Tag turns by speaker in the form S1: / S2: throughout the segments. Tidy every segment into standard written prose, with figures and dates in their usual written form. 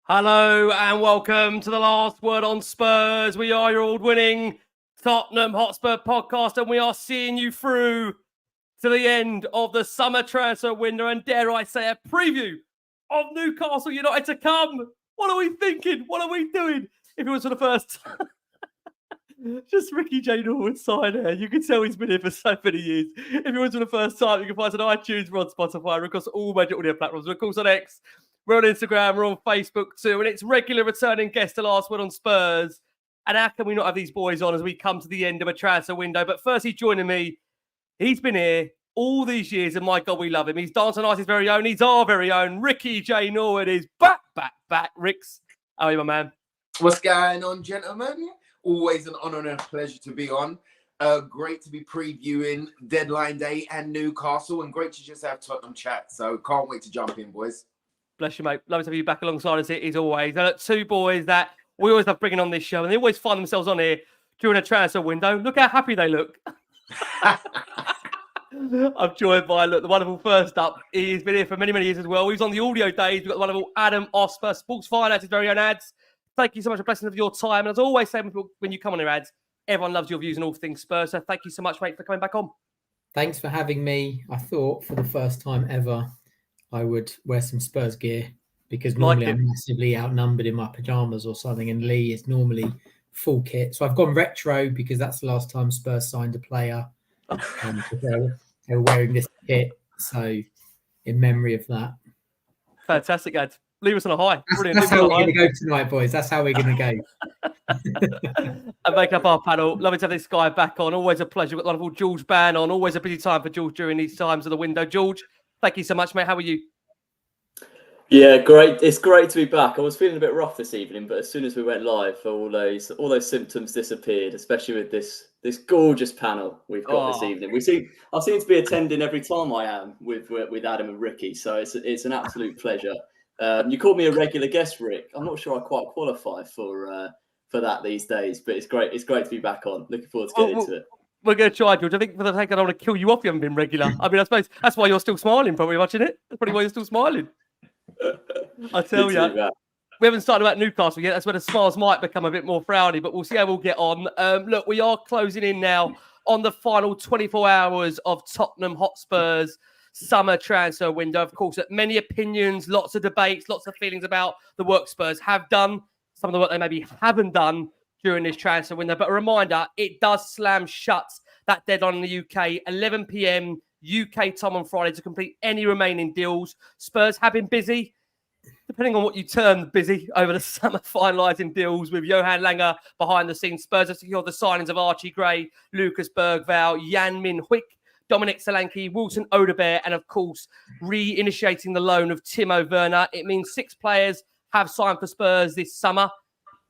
S1: Hello and welcome to the Last Word on Spurs. We are your award-winning Tottenham Hotspur podcast, and we are seeing you through to the end of the summer transfer window, and dare I say, a preview of Newcastle United to come. What are we thinking? What are we doing? If it was for the first time, just Ricky Norwood sign here. You can tell he's been here for so many years. If it was for the first time, you can find us on iTunes, we're on Spotify, we're across all major audio platforms. We're of course on X. We're on Instagram, we're on Facebook too, and it's regular returning guest to Last Word on Spurs. And how can we not have these boys on as we come to the end of a transfer window? But firstly, joining me, he's been here all these years, and my God, we love him. He's Dance on Ice's very own. He's our very own. Ricky Norwood is back. Ricks, how are you, my man?
S2: What's going on, gentlemen? Always an honour and a pleasure to be on. Great to be previewing deadline day and Newcastle, and great to just have Tottenham chat. So can't wait to jump in, boys.
S1: Bless you, mate. Love to have you back alongside us as always. And two boys that we always love bringing on this show, and they always find themselves on here during a transfer window. Look how happy they look. I'm joined by the wonderful first up. He's been here for many, many years as well. He's on the audio days. We've got the wonderful Adam Osper, Sports Finance, his very own Ads. Thank you so much for blessing of your time. And as I always say when you come on your Ads, everyone loves your views on all things Spurs. So thank you so much, mate, for coming back on.
S3: Thanks for having me. I thought for the first time ever, I would wear some Spurs gear because normally I'm massively outnumbered in my pajamas or something, and Lee is normally full kit. So I've gone retro because that's the last time Spurs signed a player. They were wearing this kit, so in memory of that.
S1: Fantastic, Ed. Leave us on a high. Brilliant.
S3: That's how we're going to go tonight, boys. That's how we're going to go.
S1: And make up our panel. Lovely to have this guy back on. Always a pleasure. We've got the wonderful George Bann on. Always a busy time for George during these times of the window. George, thank you so much, mate. How are you?
S4: Yeah, great. It's great to be back. I was feeling a bit rough this evening, but as soon as we went live, all those symptoms disappeared, especially with this gorgeous panel we've got this evening. I seem to be attending every time I am with Adam and Ricky, so it's an absolute pleasure. You called me a regular guest, Rick. I'm not sure I quite qualify for that these days, but it's great. It's great to be back on. Looking forward to getting into it.
S1: We're going to try, George. I think for the sake I don't want to kill you off, you haven't been regular. I mean, I suppose that's why you're still smiling, probably watching it. That's probably why you're still smiling. I tell you, we haven't started about Newcastle yet. That's where the smiles might become a bit more frowny, but we'll see how we'll get on. Look, we are closing in now on the final 24 hours of Tottenham Hotspur's summer transfer window. Of course, many opinions, lots of debates, lots of feelings about the work Spurs have done, some of the work they maybe haven't done during this transfer window. But a reminder, it does slam shut that deadline in the UK, 11 p.m. UK time on Friday to complete any remaining deals. Spurs have been busy, depending on what you term busy, over the summer, finalising deals with Johan Langer behind the scenes. Spurs have secured the signings of Archie Gray, Lucas Bergvall, Jan Min-hyuk, Dominic Solanke, Wilson Odebear, and of course, re-initiating the loan of Timo Werner. It means 6 players have signed for Spurs this summer.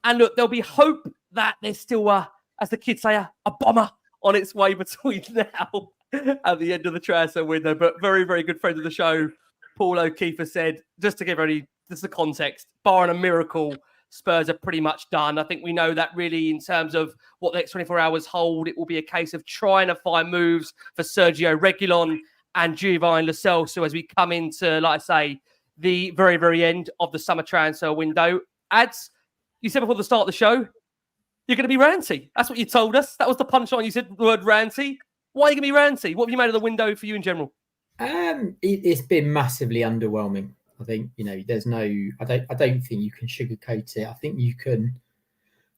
S1: And look, there'll be hope that there's still, as the kids say, a bomber on its way between now at the end of the transfer window. But very, very good friend of the show, Paul O'Keefe, said, just to give just the context, barring a miracle, Spurs are pretty much done. I think we know that really in terms of what the next 24 hours hold, it will be a case of trying to find moves for Sergio Reguilon and Giovanni Lo Celso as we come into, like I say, the very, very end of the summer transfer window. Ads, you said before the start of the show, you're going to be ranty. That's what you told us. That was the punchline. You said the word ranty. Why are you going to be ranty? What have you made of the window for you in general?
S3: It's been massively underwhelming. I think, there's no, I don't think you can sugarcoat it. I think you can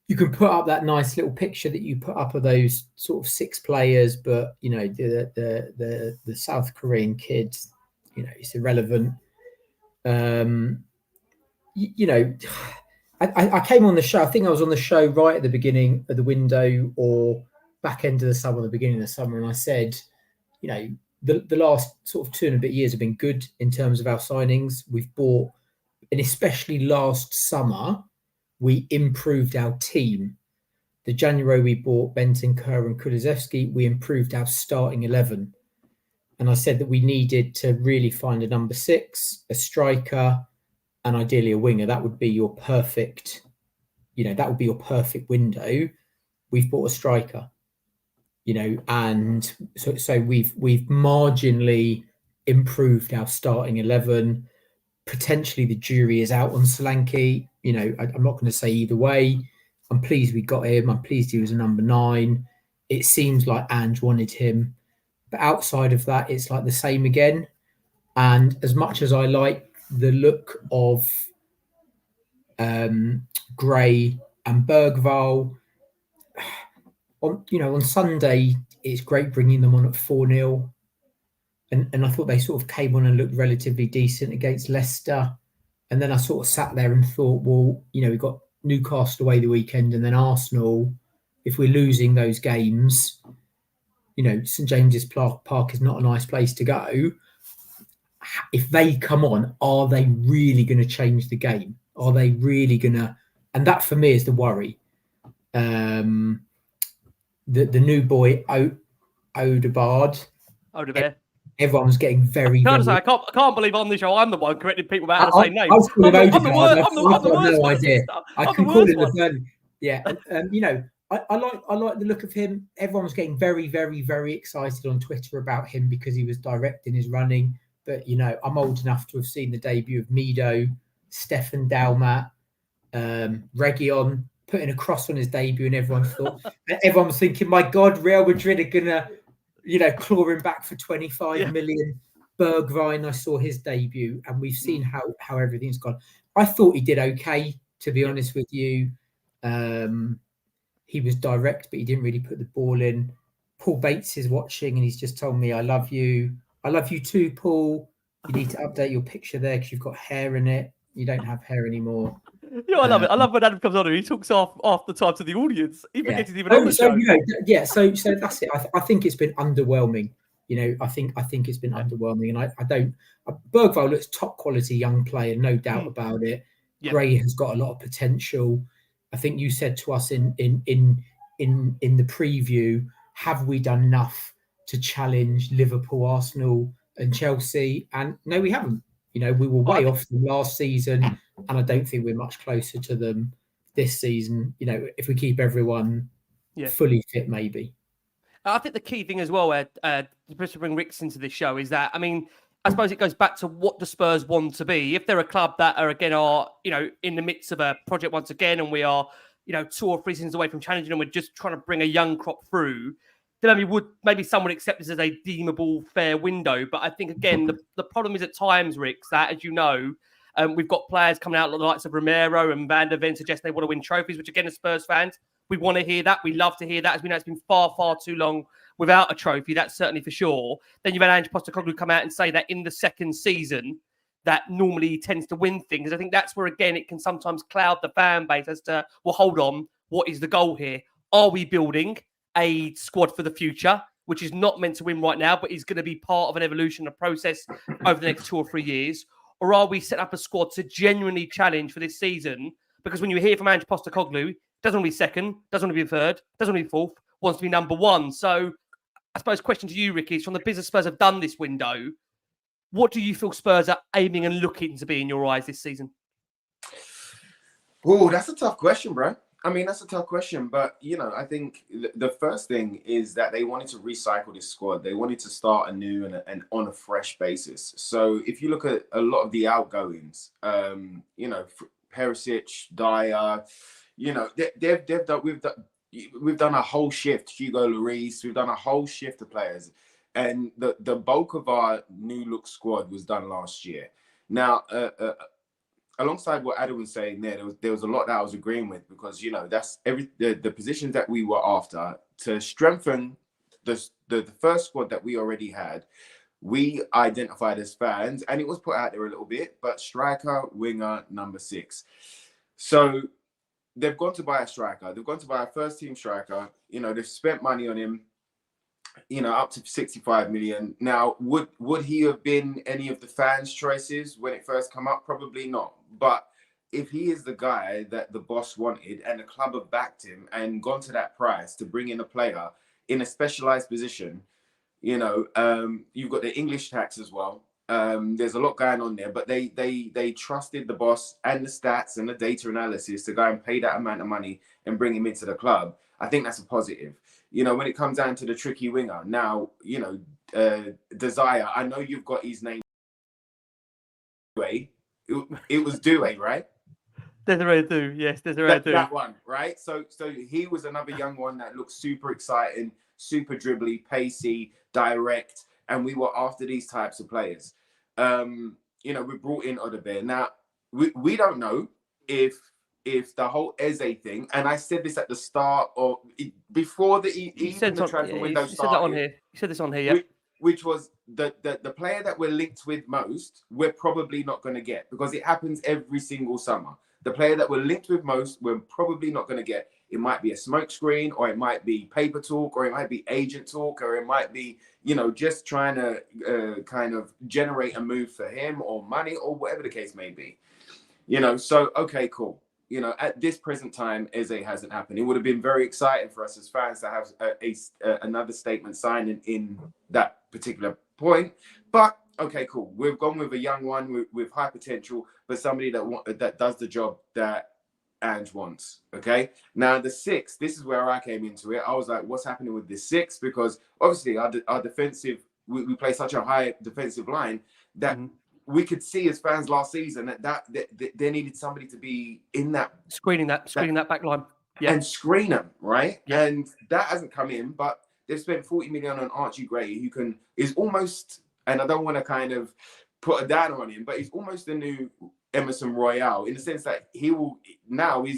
S3: put up that nice little picture that you put up of those sort of 6 players, but the South Korean kids, it's irrelevant. I came on the show. I think I was on the show right at the beginning of the window or back end of the summer, the beginning of the summer, and I said, the last sort of 2 and a bit years have been good in terms of our signings. We've bought, and especially last summer, we improved our team. The January we bought Bentancur and Kulusevski, we improved our starting 11. And I said that we needed to really find a number 6, a striker, and ideally a winger. That would be your perfect, that would be your perfect window. We've bought a striker. And so we've marginally improved our starting 11. potentially the jury is out on Solanke. You know, I'm not going to say either way. I'm pleased we got him. I'm pleased he was a number 9. It seems like Ange wanted him. But outside of that, it's like the same again. And as much as I like the look of Gray and Bergvall, on Sunday, it's great bringing them on at 4-0. And I thought they sort of came on and looked relatively decent against Leicester. And then I sort of sat there and thought, well, we've got Newcastle away the weekend and then Arsenal. If we're losing those games, St James's Park is not a nice place to go. If they come on, are they really going to change the game? Are they really going to? And that for me is the worry. The new boy, Odegaard. Everyone's getting very.
S1: I can't believe on the show I'm the one correcting people about how to say names.
S3: I'm the
S1: worst.
S3: No idea. I can call it the third. Yeah, I like the look of him. Everyone's getting very, very, very excited on Twitter about him because he was direct in his running. But I'm old enough to have seen the debut of Mido, Stefan Dalmat, Reguilon putting a cross on his debut, and everyone was thinking, my God, Real Madrid are gonna. Claw him back for 25 million. Bergwijn, I saw his debut, and we've seen how everything's gone. I thought he did okay, to be honest with you. He was direct, but he didn't really put the ball in. Paul Bates is watching, and he's just told me, I love you. I love you too, Paul. You need to update your picture there because you've got hair in it. You don't have hair anymore.
S1: I love it. I love when Adam comes on and he talks half the time to the audience. He forgets he's even on the show.
S3: So that's it. I think it's been underwhelming. I think it's been underwhelming, and I don't. Bergvall looks top quality young player, no doubt about it. Yeah. Gray has got a lot of potential. I think you said to us in the preview, have we done enough to challenge Liverpool, Arsenal, and Chelsea? And no, we haven't. We were way off them last season, and I don't think we're much closer to them this season. If we keep everyone fully fit, maybe.
S1: I think the key thing as well, just to bring Ricks into this show, is that, I suppose it goes back to what the Spurs want to be. If they're a club that are in the midst of a project once again, and we are, 2 or 3 seasons away from challenging, and we're just trying to bring a young crop through, then maybe someone accept this as a deemable fair window. But I think, again, the problem is at times, Ricks, that, as you know, we've got players coming out like the likes of Romero and Van der Ven suggest they want to win trophies, which, again, as Spurs fans, we want to hear that. We love to hear that. As we know, it's been far, far too long without a trophy. That's certainly for sure. Then you've had Ange Postecoglou come out and say that in the second season, that normally he tends to win things. I think that's where, again, it can sometimes cloud the fan base as to, well, hold on, what is the goal here? Are we building a squad for the future, which is not meant to win right now, but is going to be part of an evolution, a process over the next 2 or 3 years? Or are we setting up a squad to genuinely challenge for this season? Because when you hear from Ange Postecoglou, doesn't want to be second, doesn't want to be third, doesn't want to be fourth, wants to be number 1. So I suppose question to you, Ricky, is from the business Spurs have done this window, what do you feel Spurs are aiming and looking to be in your eyes this season?
S2: Oh, that's a tough question, bro. That's a tough question, but, I think the first thing is that they wanted to recycle this squad. They wanted to start anew and on a fresh basis. So if you look at a lot of the outgoings, Perisic, Dyer, we've done a whole shift. Hugo Lloris, we've done a whole shift of players. And the bulk of our new look squad was done last year. Now, alongside what Adam was saying there was a lot that I was agreeing with, because that's the positions that we were after to strengthen the first squad that we already had. We identified as fans, and it was put out there a little bit, but striker, winger, number 6. So they've gone to buy a striker. They've gone to buy a first team striker. They've spent money on him. Up to 65 million. Now, would he have been any of the fans' choices when it first came up? Probably not. But if he is the guy that the boss wanted and the club have backed him and gone to that price to bring in a player in a specialized position, you've got the English tax as well. There's a lot going on there, but they trusted the boss and the stats and the data analysis to go and pay that amount of money and bring him into the club. I think that's a positive. When it comes down to the tricky winger, now, Desire, I know you've got his name. it was Doué, right?
S1: Desiree Du, yes, Desiree Du.
S2: That one, right? So he was another young one that looked super exciting, super dribbly, pacey, direct, and we were after these types of players. You know, we brought in Odebear. Now, we don't know if the whole Eze thing, and I said this at the start of before even the transfer window started.
S1: You said that on here. You said this on here, yeah.
S2: Which was the player that we're linked with most, we're probably not going to get, because it happens every single summer. The player that we're linked with most, we're probably not going to get. It might be a smokescreen, or it might be paper talk, or it might be agent talk, or it might be, you know, just trying to kind of generate a move for him or money or whatever the case may be. You know, so, okay, cool. You know, at this present time, Eze hasn't happened. It would have been very exciting for us as fans to have another statement signed in that particular point. But, okay, cool. We've gone with a young one with high potential, but somebody that does the job that Ange wants. Okay. Now the 6, this is where I came into it. I was like, what's happening with this 6? Because obviously our defensive, we play such a high defensive line that we could see as fans last season that they needed somebody to be in that
S1: screening that back line,
S2: and screen them, right?
S1: Yeah.
S2: And that hasn't come in, but they've spent 40 million on Archie Gray, who is almost, and I don't want to kind of put a downer on him, but he's almost the new Emerson Royale, in the sense that he's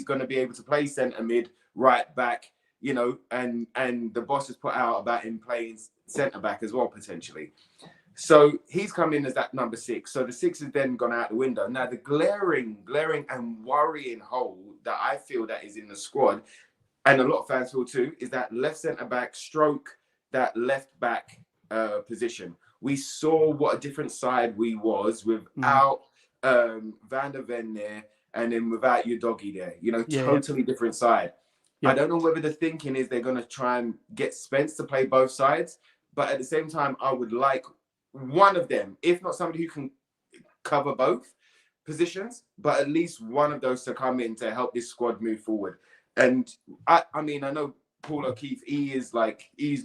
S2: going to be able to play centre mid, right back, you know, and the boss has put out about him playing centre back as well, potentially. So he's come in as that number 6. So the 6 has then gone out the window. Now the glaring and worrying hole that I feel that is in the squad, and a lot of fans feel too, is that left centre back stroke that left back position. We saw what a different side we was without Van der Ven there, and then without your doggy there. You know, totally different side. I don't know whether the thinking is they're going to try and get Spence to play both sides, but at the same time, I would like one of them, if not somebody who can cover both positions, but at least one of those to come in to help this squad move forward. And I mean, I know Paul O'Keefe, he's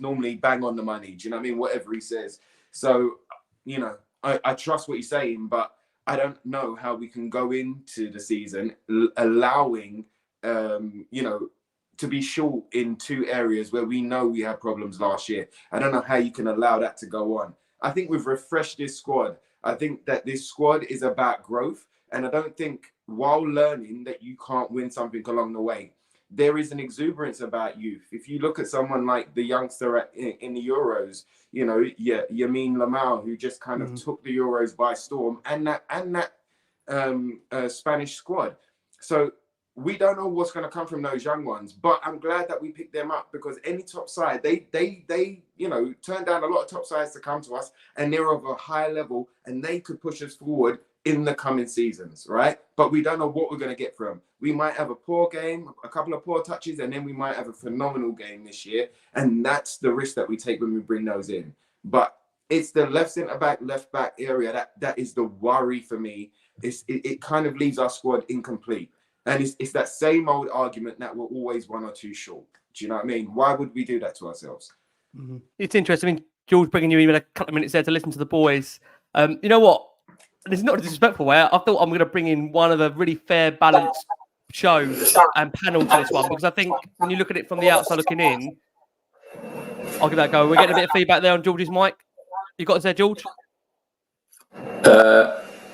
S2: normally bang on the money. Do you know what I mean? Whatever he says. So, you know, I trust what he's saying, but I don't know how we can go into the season allowing, you know, to be short in 2 areas where we know we had problems last year. I don't know how you can allow that to go on. I think we've refreshed this squad. I think that this squad is about growth. And I don't think, while learning, that you can't win something along the way. There is an exuberance about youth. If you look at someone like the youngster in the Euros, you know, Yamin Lamau, who just kind of took the Euros by storm, and that Spanish squad. So we don't know what's going to come from those young ones, but I'm glad that we picked them up, because any top side, they you know, turned down a lot of top sides to come to us, and they're of a high level, and they could push us forward in the coming seasons, right? But we don't know what we're going to get from them. We might have a poor game, a couple of poor touches, and then we might have a phenomenal game this year, and that's the risk that we take when we bring those in. But it's the left centre back, left back area that is the worry for me. It kind of leaves our squad incomplete. And it's that same old argument that we're always 1 or 2 short. Do you know what I mean? Why would we do that to ourselves?
S1: It's interesting. I mean, George bringing you in a couple of minutes there to listen to the boys. You know what? This is not a disrespectful way. I thought I'm going to bring in one of the really fair, balanced shows and panel to this one, because I think when you look at it from the outside looking in, I'll give that a go. We're getting a bit of feedback there on George's mic. You got us there, George?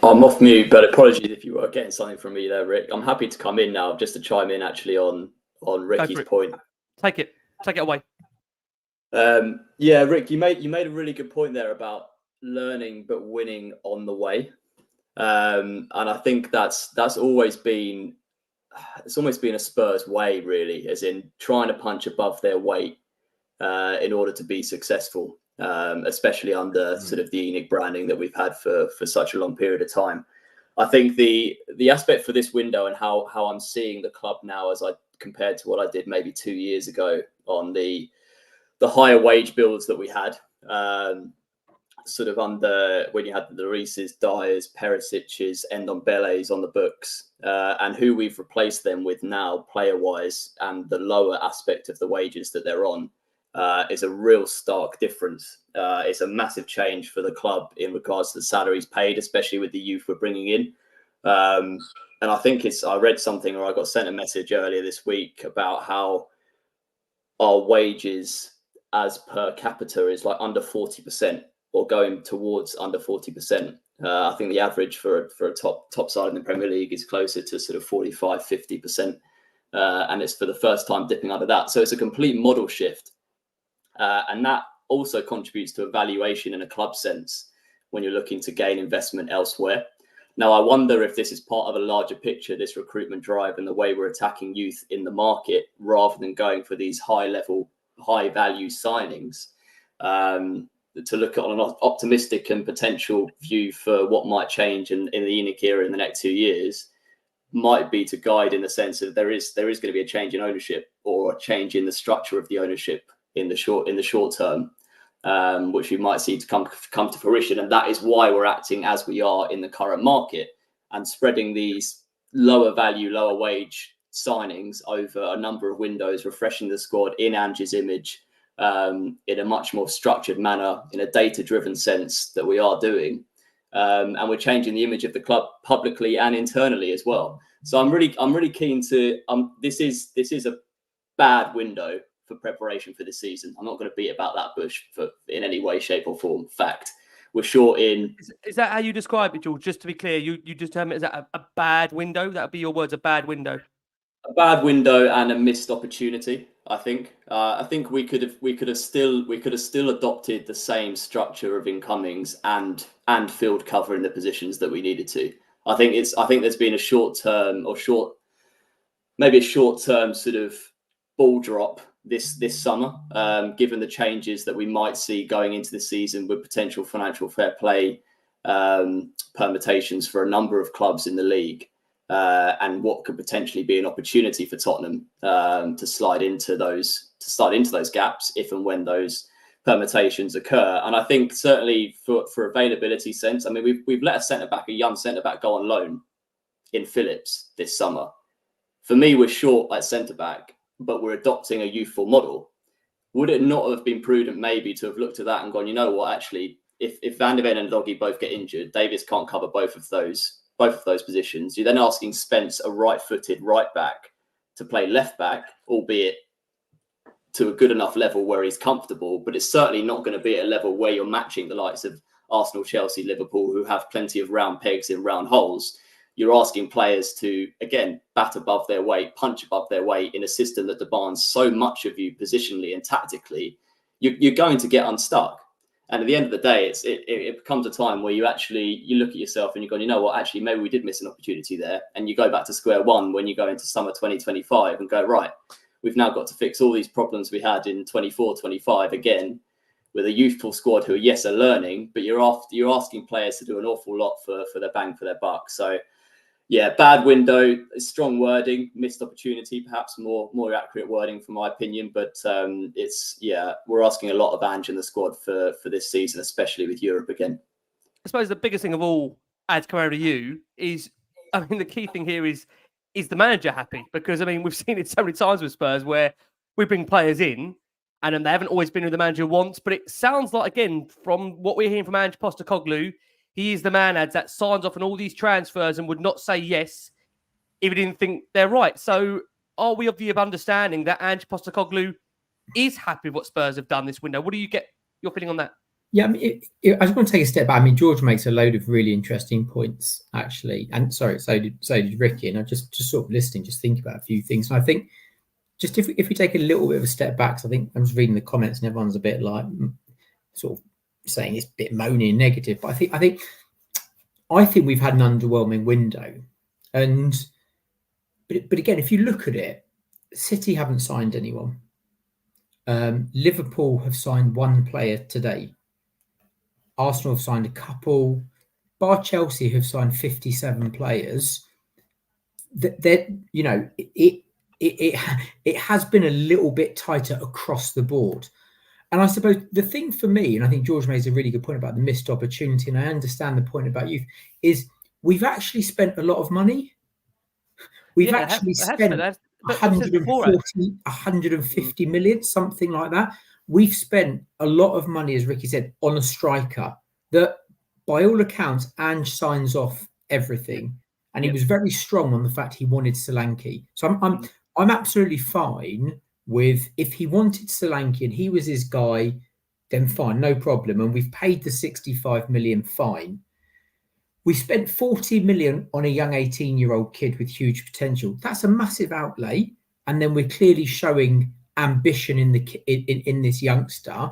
S4: I'm off mute, but apologies if you were getting something from me there, Rick. I'm happy to come in now just to chime in actually on Ricky's point.
S1: Take it away.
S4: Yeah, Rick, you made a really good point there about learning but winning on the way. And I think that's always been, it's almost been a Spurs way, really, as in trying to punch above their weight in order to be successful. Especially under sort of the Enoch branding that we've had for such a long period of time. I think the aspect for this window and how I'm seeing the club now, as I compared to what I did maybe 2 years ago on the higher wage bills that we had, sort of under when you had the Lloris's, Dyers, Perisic's, Ndombele's on the books, and who we've replaced them with now, player-wise, and the lower aspect of the wages that they're on. Is a real stark difference. It's a massive change for the club in regards to the salaries paid, especially with the youth we're bringing in. And I think I read something, or I got sent a message earlier this week about how our wages as per capita is like under 40%, or going towards under 40%. I think the average for a top side in the Premier League is closer to sort of 45, 50%. And it's for the first time dipping under that. So it's a complete model shift. And that also contributes to a valuation in a club sense when you're looking to gain investment elsewhere. Now, I wonder if this is part of a larger picture, this recruitment drive and the way we're attacking youth in the market, rather than going for these high-level, high-value signings, to look at on an optimistic and potential view for what might change in the Enquiries era in the next 2 years, might be to guide in the sense that there is going to be a change in ownership, or a change in the structure of the ownership in the short term. Which we might see to come to fruition. And that is why we're acting as we are in the current market, and spreading these lower value, lower wage signings over a number of windows, refreshing the squad in Ange's image, in a much more structured manner, in a data-driven sense that we are doing. And we're changing the image of the club publicly and internally as well. So I'm really keen to, this is a bad window for preparation for this season. I'm not going to beat about that bush in any way, shape or form. Fact, we're short in.
S1: Is that how you describe it, George? Just to be clear, you just term it as a bad window? That would be your words, a bad window.
S4: A bad window and a missed opportunity. I think we could have still adopted the same structure of incomings and field cover in the positions that we needed to. I think there's been a short term sort of ball drop this summer, given the changes that we might see going into the season with potential financial fair play permutations for a number of clubs in the league, and what could potentially be an opportunity for Tottenham to slide into those gaps if and when those permutations occur. And I think certainly for availability sense, I mean, we've let a young centre back go on loan in Phillips this summer. For me, we're short at centre back, but we're adopting a youthful model. Would it not have been prudent maybe to have looked at that and gone, you know what, actually, if Van de Ven and Doggy both get injured, Davis can't cover both of those positions. You're then asking Spence, a right-footed right back, to play left back, albeit to a good enough level where he's comfortable, but it's certainly not going to be at a level where you're matching the likes of Arsenal, Chelsea, Liverpool, who have plenty of round pegs in round holes. You're asking players to, again, bat above their weight, punch above their weight in a system that demands so much of you positionally and tactically. You're going to get unstuck. And at the end of the day, it becomes a time where you look at yourself and you're going, you know what, actually, maybe we did miss an opportunity there. And you go back to square one when you go into summer 2025 and go, right, we've now got to fix all these problems we had in 24-25 again, with a youthful squad who, yes, are learning, but you're asking players to do an awful lot for their bang for their buck. So, yeah, bad window, strong wording, missed opportunity, perhaps more accurate wording from my opinion. But we're asking a lot of Ange in the squad for this season, especially with Europe again.
S1: I suppose the biggest thing of all, Ad, come over to you, is, I mean, the key thing here is the manager happy? Because, I mean, we've seen it so many times with Spurs where we bring players in and they haven't always been who the manager wants. But it sounds like, again, from what we're hearing from Ange Postecoglou, he is the man, Ads, that signs off on all these transfers and would not say yes if he didn't think they're right. So are we of the understanding that Ange Postecoglou is happy with what Spurs have done this window? What do you get your feeling on that?
S3: Yeah, I mean, I just want to take a step back. I mean, George makes a load of really interesting points, actually. And sorry, so did Ricky. And I just sort of listening, just think about a few things. And I think just if we take a little bit of a step back, so I think I'm just reading the comments and everyone's a bit like sort of saying it's a bit moany and negative, but I think we've had an underwhelming window. But again, if you look at it, City haven't signed anyone. Liverpool have signed one player today. Arsenal have signed a couple. Bar Chelsea have signed 57 players. That you know, it has been a little bit tighter across the board. And I suppose the thing for me, and I think George makes a really good point about the missed opportunity, and I understand the point about youth, is we've actually spent a lot of money. We've actually spent 150 million, something like that. We've spent a lot of money, as Ricky said, on a striker that, by all accounts, Ange signs off everything. and he was very strong on the fact he wanted Solanke. So I'm absolutely fine with, if he wanted Solanke and he was his guy, then fine, no problem. And we've paid the 65 million, fine. We spent 40 million on a young 18-year-old kid with huge potential. That's a massive outlay, and then we're clearly showing ambition in this youngster.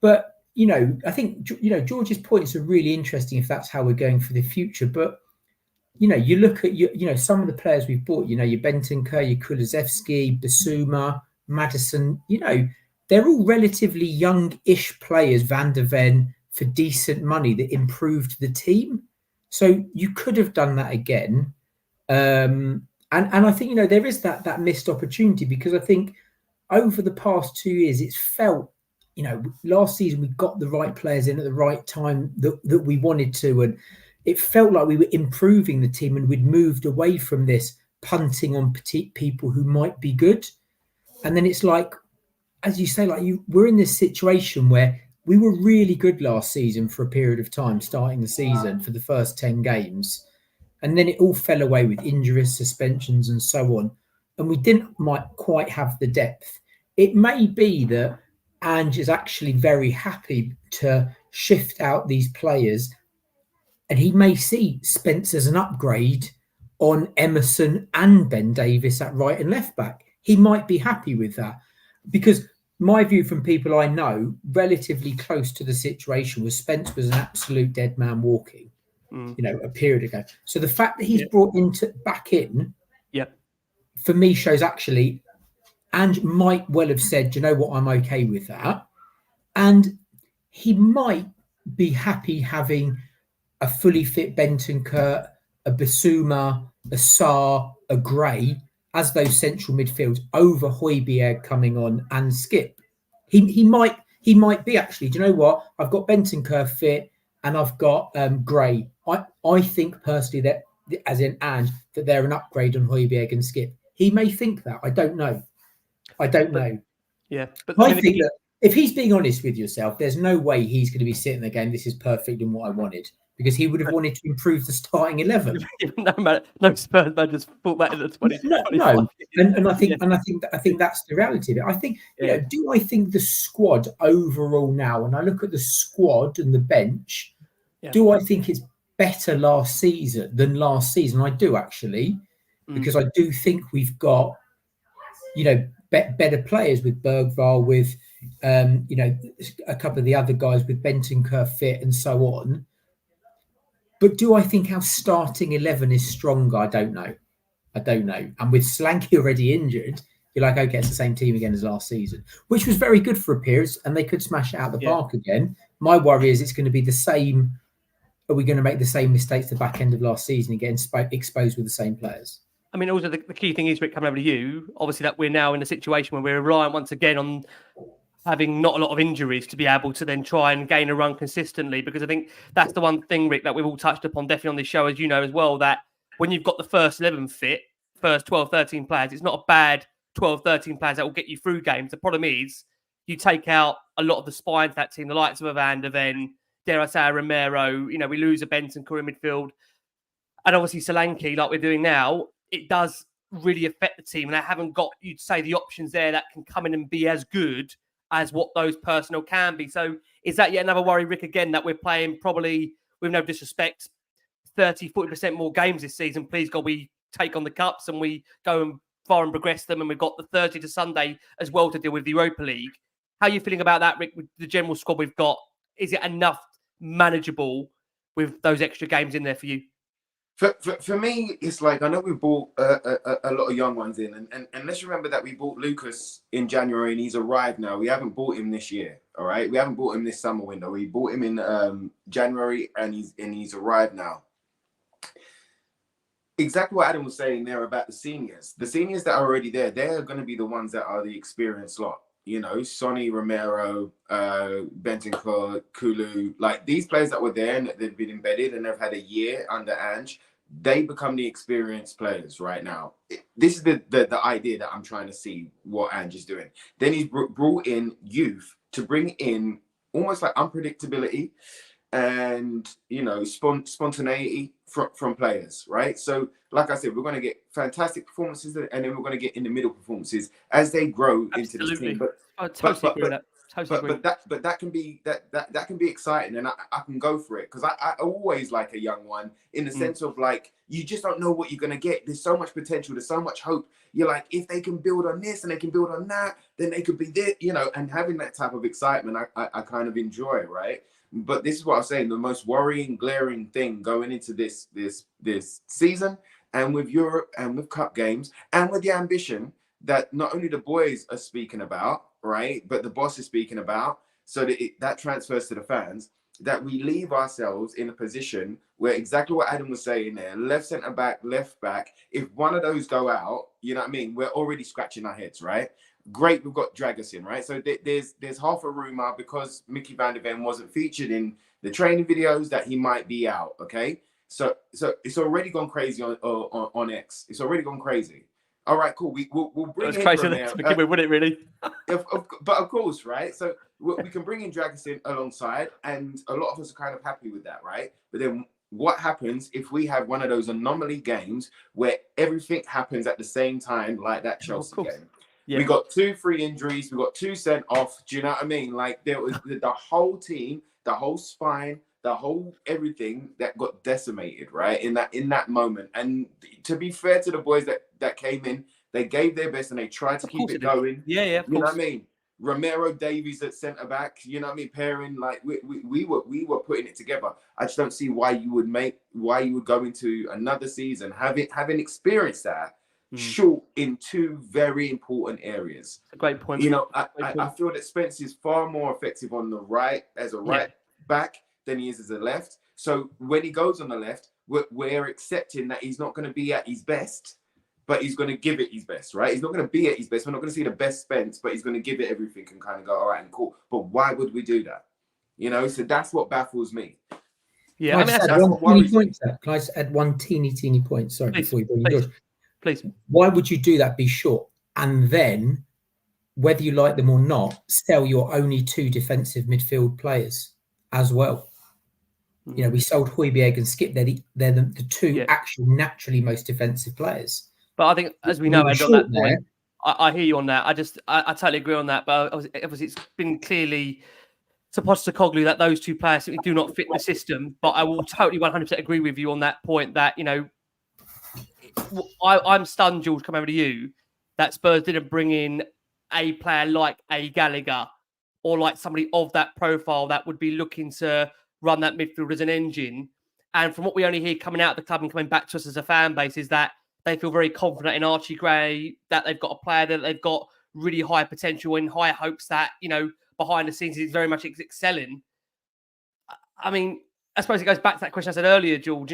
S3: But I think George's points are really interesting if that's how we're going for the future. But you look at some of the players we've bought. Your Bentancur, your Kulusevski, Bissouma, Maddison. They're all relatively young-ish players. Van der Ven, for decent money that improved the team. So you could have done that again. And I think there is that missed opportunity, because I think over the past 2 years it's felt. Last season we got the right players in at the right time that we wanted to, and it felt like we were improving the team, and we'd moved away from this punting on petite people who might be good. And then it's like, as you say, we're in this situation where we were really good last season for a period of time, starting the season for the first 10 games, and then it all fell away with injuries, suspensions, and so on, and we didn't quite have the depth. It may be that Ange is actually very happy to shift out these players, and he may see Spence as an upgrade on Emerson and Ben Davis at right and left back. He might be happy with that, because my view from people I know relatively close to the situation was Spence was an absolute dead man walking, a period ago. So the fact that he's brought back in, for me shows actually Ange might well have said, you know what, I'm okay with that. And he might be happy having a fully fit Bentancur, a Bissouma, a Sarr, a Gray as those central midfields over Højbjerg coming on and Skip. He might be actually, do you know what? I've got Bentancur fit and I've got Gray. I think personally that, as in Ange, that they're an upgrade on Højbjerg and Skip. He may think that. I don't know. Yeah, but I think that if he's being honest with yourself, there's no way he's going to be sitting there going, "This is perfect and what I wanted," because he would have wanted to improve the starting 11.
S1: No Spurs man just put that in the 20.
S3: No. And I think that's the reality of it. I think do I think the squad overall now, and I look at the squad and the bench, do I think it's better last season than last season? I do actually, because I do think we've got better players with Bergvall, with a couple of the other guys with Bentancur fit and so on. But do I think our starting 11 is stronger? I don't know. And with Solanke already injured, you're like, okay, it's the same team again as last season, which was very good for a period, and they could smash it out the park again. My worry is it's going to be the same. Are we going to make the same mistakes the back end of last season and get exposed with the same players?
S1: I mean, also the key thing is, Rick, coming over to you, obviously that we're now in a situation where we're reliant once again on having not a lot of injuries to be able to then try and gain a run consistently, because I think that's the one thing, Rick, that we've all touched upon definitely on this show, as you know as well, that when you've got the first 11 fit, first 12, 13 players, it's not a bad 12, 13 players that will get you through games. The problem is you take out a lot of the spine to that team, the likes of a Van der Ven, dare I say a Romero, we lose a Bentancur in midfield, and obviously Solanke, like we're doing now, it does really affect the team, and they haven't got, you'd say, the options there that can come in and be as good as what those personnel can be. So is that yet another worry, Rick, again, that we're playing probably, with no disrespect, 30, 40% more games this season? Please God, we take on the cups and we go and far and progress them, and we've got the Thursday to Sunday as well to deal with the Europa League. How are you feeling about that, Rick, with the general squad we've got? Is it enough manageable with those extra games in there for you?
S2: For me, it's like, I know we bought a lot of young ones in, and let's remember that we bought Lucas in January and he's arrived now. We haven't bought him this year, all right? We haven't bought him this summer window. We bought him in January and he's arrived now. Exactly what Adam was saying there about the seniors. The seniors that are already there, they're going to be the ones that are the experienced lot. Sonny, Romero, Bentancur, Kulu, like these players that were there and they've been embedded and they've had a year under Ange, they become the experienced players right now. This is the idea that I'm trying to see what Ange is doing. Then he's brought in youth to bring in almost like unpredictability. and spontaneity from players, right? So, like I said, we're going to get fantastic performances, and then we're going to get in the middle performances as they grow into this team. But
S1: I totally agree with that.
S2: But that can be that can be exciting, and I can go for it, because I always like a young one, in the sense of, like, you just don't know what you're gonna get. There's so much potential, there's so much hope. You're like, if they can build on this and they can build on that, then they could be this, and having that type of excitement, I kind of enjoy, right? But this is what I'm saying: the most worrying, glaring thing going into this season, and with Europe and with cup games and with the ambition that not only the boys are speaking about, right, but the boss is speaking about, so that transfers to the fans, that we leave ourselves in a position where, exactly what Adam was saying there, left centre back, left back, if one of those go out, you know what I mean, we're already scratching our heads, right? Great, we've got Dragusin, right? So there's half a rumour, because Mickey van der Ven wasn't featured in the training videos, that he might be out, okay? So it's already gone crazy on X. It's already gone crazy. All right, cool. We'll bring in
S1: Romero. Would it really?
S2: But of course, right? So we can bring in Dragusin alongside, and a lot of us are kind of happy with that, right? But then what happens if we have one of those anomaly games where everything happens at the same time, like that Chelsea game? Yeah. We got 2-3 injuries. We got 2 sent off. Do you know what I mean? Like, there was the whole team, the whole spine, the whole everything that got decimated, right? In that moment. And to be fair to the boys that came in, they gave their best and they tried to keep it going.
S1: Yeah,
S2: you know what I mean? Romero Davies at centre back, you know what I mean? Pairing, like, we were putting it together. I just don't see why you would go into another season having experienced that short in 2 very important areas.
S1: A great point.
S2: I feel that Spence is far more effective on the right as a right back than he is as a left. So when he goes on the left, we're accepting that he's not going to be at his best, but he's going to give it his best, right? He's not going to be at his best. We're not going to see the best Spence, but he's going to give it everything and kind of go, all right, and cool. But why would we do that? So that's what baffles me.
S3: Yeah, Can I just add one teeny point? Sorry, before you bring George.
S1: Please.
S3: Why would you do that? Be short, and then, whether you like them or not, sell your only 2 defensive midfield players as well. We sold Højbjerg and Skip. They're the 2 actual naturally most defensive players.
S1: But I think, as we know, on that point, I hear you on that. I totally agree on that. But obviously, it's been clearly to Postecoglou that those 2 players simply do not fit the system. But I will totally 100% agree with you on that point. That I'm stunned, George, come over to you, that Spurs didn't bring in a player like a Gallagher, or like somebody of that profile that would be looking to run that midfield as an engine. And from what we only hear coming out of the club and coming back to us as a fan base, is that they feel very confident in Archie Gray, that they've got a player that they've got really high potential and high hopes that, behind the scenes he's very much excelling. I mean, I suppose it goes back to that question I said earlier, George,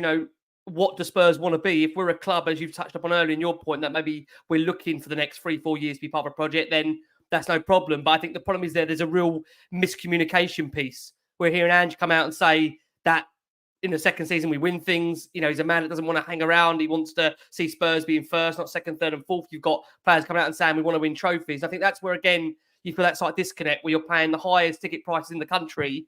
S1: what do Spurs want to be? If we're a club, as you've touched upon earlier in your point, that maybe we're looking for the next 3-4 years to be part of a project, then that's no problem. But I think the problem is there's a real miscommunication piece. We're hearing Ange come out and say that in the second season we win things. He's a man that doesn't want to hang around. He wants to see Spurs being first, not second, third and fourth. You've got players coming out and saying we want to win trophies. I think that's where, again, you feel that slight disconnect where you're paying the highest ticket prices in the country,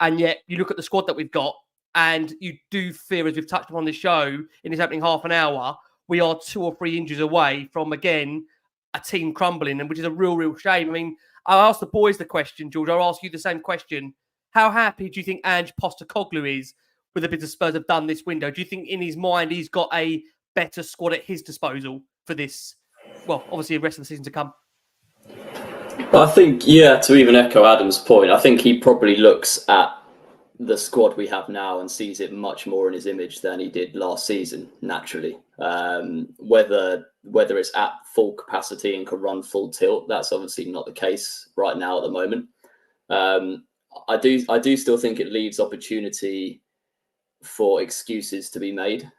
S1: and yet you look at the squad that we've got, and you do fear, as we've touched upon this show in this opening half an hour, we are 2 or 3 injuries away from, again, a team crumbling, and which is a real shame. I mean, I asked the boys the question, George. I'll ask you the same question. How happy do you think Ange Postecoglou is with the business Spurs have done this window? Do you think in his mind he's got a better squad at his disposal for this, well, obviously the rest of the season to come?
S4: I think, to even echo Adam's point, I think he probably looks at the squad we have now and sees it much more in his image than he did last season, naturally. Whether it's at full capacity and can run full tilt, that's obviously not the case right now at the moment. I do still think it leaves opportunity for excuses to be made,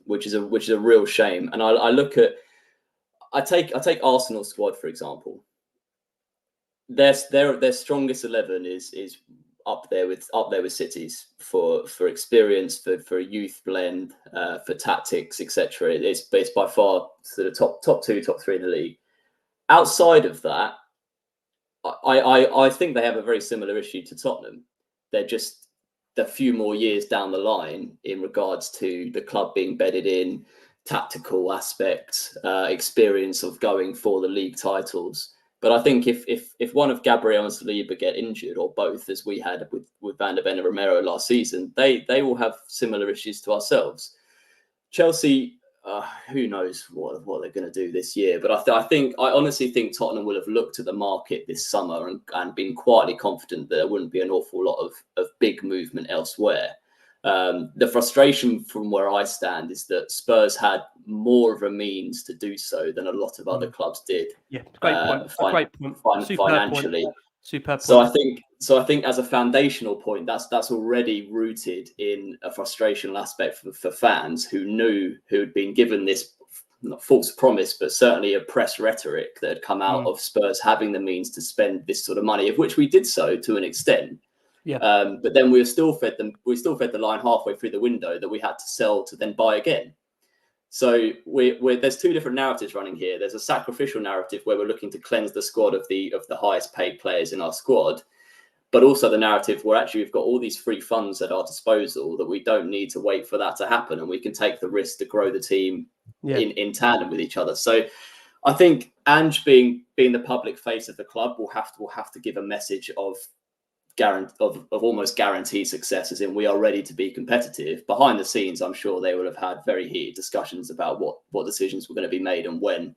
S4: which is a real shame. And I take Arsenal's squad, for example. Their strongest 11 is up there with City's for experience, for youth blend, for tactics, etc. It's by far sort of top 2, top 3 in the league. Outside of that, I think they have a very similar issue to Tottenham. They're just a few more years down the line in regards to the club being bedded in, tactical aspects, experience of going for the league titles. But I think if one of Gabriel and Saliba get injured, or both, as we had with Van der Ven and Romero last season, they will have similar issues to ourselves. Chelsea, who knows what they're going to do this year? But I honestly think Tottenham will have looked at the market this summer and been quietly confident that there wouldn't be an awful lot of big movement elsewhere. The frustration from where I stand is that Spurs had more of a means to do so than a lot of other clubs did.
S1: Yeah, great point.
S4: Financially.
S1: Superb point.
S4: So I think as a foundational point, that's already rooted in a frustrational aspect for fans who had been given this not false promise, but certainly a press rhetoric that had come out of Spurs having the means to spend this sort of money, of which we did so to an extent.
S1: Yeah.
S4: But then we still fed the line halfway through the window that we had to sell to then buy again. So there's two different narratives running here. There's a sacrificial narrative where we're looking to cleanse the squad of the highest paid players in our squad, but also the narrative where actually we've got all these free funds at our disposal that we don't need to wait for that to happen, and we can take the risk to grow the team in tandem with each other. So I think Ange being the public face of the club will have to give a message of almost guaranteed success, as in we are ready to be competitive. Behind the scenes, I'm sure they will have had very heated discussions about what decisions were going to be made and when.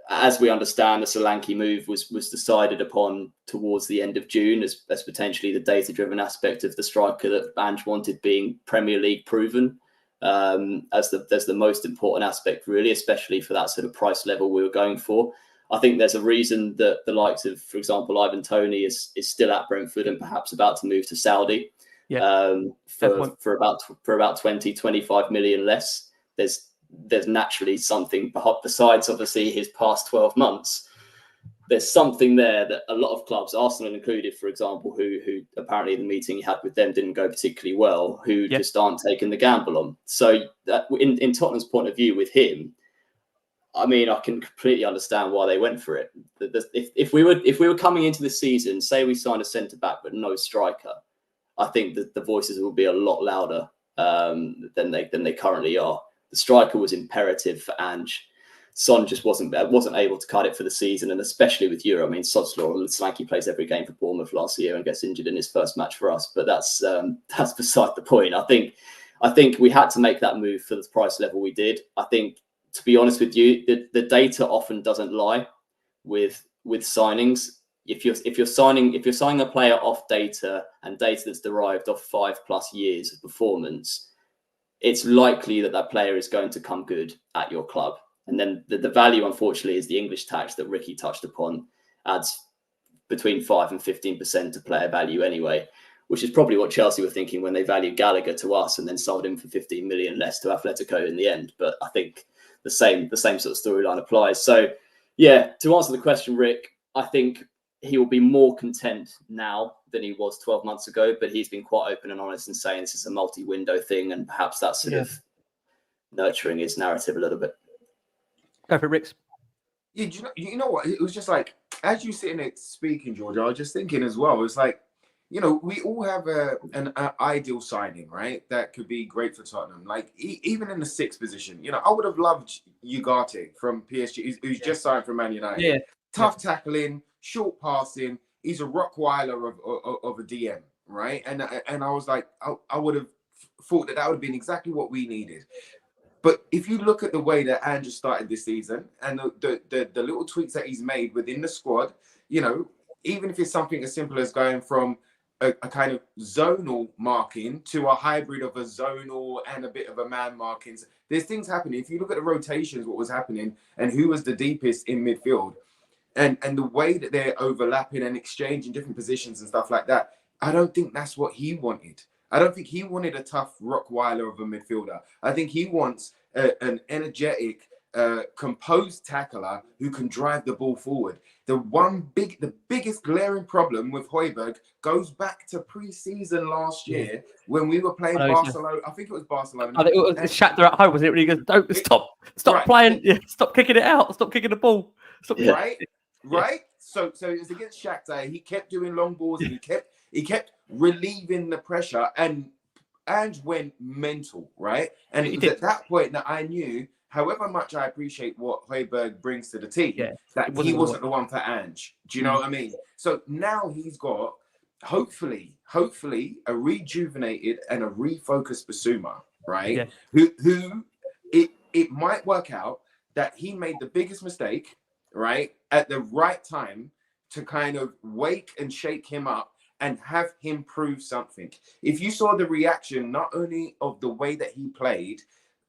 S4: As we understand, the Solanke move was decided upon towards the end of June as potentially the data-driven aspect of the striker that Ange wanted being Premier League proven as the most important aspect, really, especially for that sort of price level we were going for. I think there's a reason that the likes of, for example, Ivan Toney is still at Brentford and perhaps about to move to Saudi for about 20, 25 million less. There's naturally something besides obviously his past 12 months. There's something there that a lot of clubs, Arsenal included, for example, who apparently the meeting he had with them didn't go particularly well, who just aren't taking the gamble on. So in Tottenham's point of view with him, I mean, I can completely understand why they went for it. If we were coming into the season, say we signed a centre back but no striker, I think that the voices will be a lot louder than they currently are. The striker was imperative for Ange. Son just wasn't able to cut it for the season, and especially with Euro. I mean, sod's law, Solanke plays every game for Bournemouth last year and gets injured in his first match for us. But that's beside the point. I think we had to make that move for the price level we did. I think, to be honest with you, the data often doesn't lie with signings. If you're signing a player off data and data that's derived off 5+ years of performance, it's likely that player is going to come good at your club. And then the value, unfortunately, is the English tax that Ricky touched upon, adds between 5 and 15% to player value anyway, which is probably what Chelsea were thinking when they valued Gallagher to us and then sold him for 15 million less to Atletico in the end. But I think the same sort of storyline applies. So, yeah, to answer the question, Rick, I think he will be more content now than he was 12 months ago, but he's been quite open and honest in saying this is a multi-window thing, and perhaps that's sort of nurturing his narrative a little bit.
S1: Go for it, Ricks.
S2: Yeah, you know what? It was just like, as you sitting there speaking, George, I was just thinking as well, it's like, you know, we all have an ideal signing, right? That could be great for Tottenham. Like, even in the 6th position, you know, I would have loved Ugarte from PSG, who's just signed from Man United.
S1: Yeah.
S2: Tough tackling, short passing. He's a Rockweiler of a DM, right? And I was like, I would have thought that would have been exactly what we needed. But if you look at the way that Andrew started this season and the little tweaks that he's made within the squad, you know, even if it's something as simple as going from a kind of zonal marking to a hybrid of a zonal and a bit of a man markings, there's things happening. If you look at the rotations, what was happening and who was the deepest in midfield and the way that they're overlapping and exchanging different positions and stuff like that, I don't think that's what he wanted. I don't think he wanted a tough Rockweiler of a midfielder. I think he wants an energetic, composed tackler who can drive the ball forward. The biggest glaring problem with Højbjerg goes back to pre-season last year when we were playing Barcelona. I think it was Barcelona.
S1: I think it was Shakhtar at home, wasn't it? When he goes, "Don't stop
S2: right.
S1: playing, stop kicking it out, stop kicking the ball."
S2: Right? right? So it was against Shakhtar. He kept doing long balls and he kept relieving the pressure, and Ange went mental, right? And it was at that point that I knew, however much I appreciate what Højbjerg brings to the team, that he wasn't the one for Ange. Do you know what I mean? So now he's got, hopefully, a rejuvenated and a refocused Basuma, right? Yeah. Who it might work out that he made the biggest mistake, right, at the right time to kind of wake and shake him up and have him prove something. If you saw the reaction, not only of the way that he played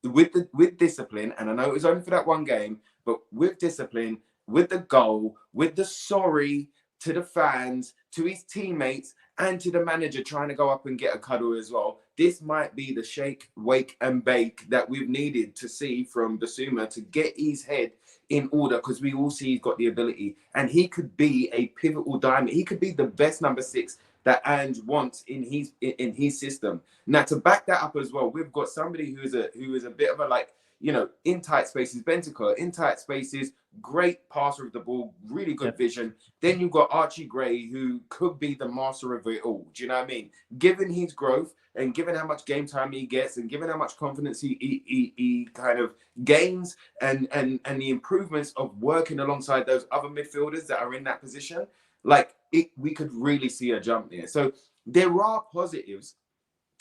S2: with discipline, and I know it was only for that one game, but with discipline, with the goal, with the sorry to the fans, to his teammates, and to the manager trying to go up and get a cuddle as well. This might be the shake, wake, and bake that we've needed to see from Basuma to get his head in order, because we all see he's got the ability, and he could be a pivotal diamond. He could be the best number 6 that Ange wants in his system. Now, to back that up as well, we've got somebody who is a bit of a, like, you know, in tight spaces, Bentancur, in tight spaces, great passer of the ball, really good vision. Then you've got Archie Gray, who could be the master of it all. Do you know what I mean? Given his growth and given how much game time he gets and given how much confidence he kind of gains and the improvements of working alongside those other midfielders that are in that position, like, we could really see a jump there. So there are positives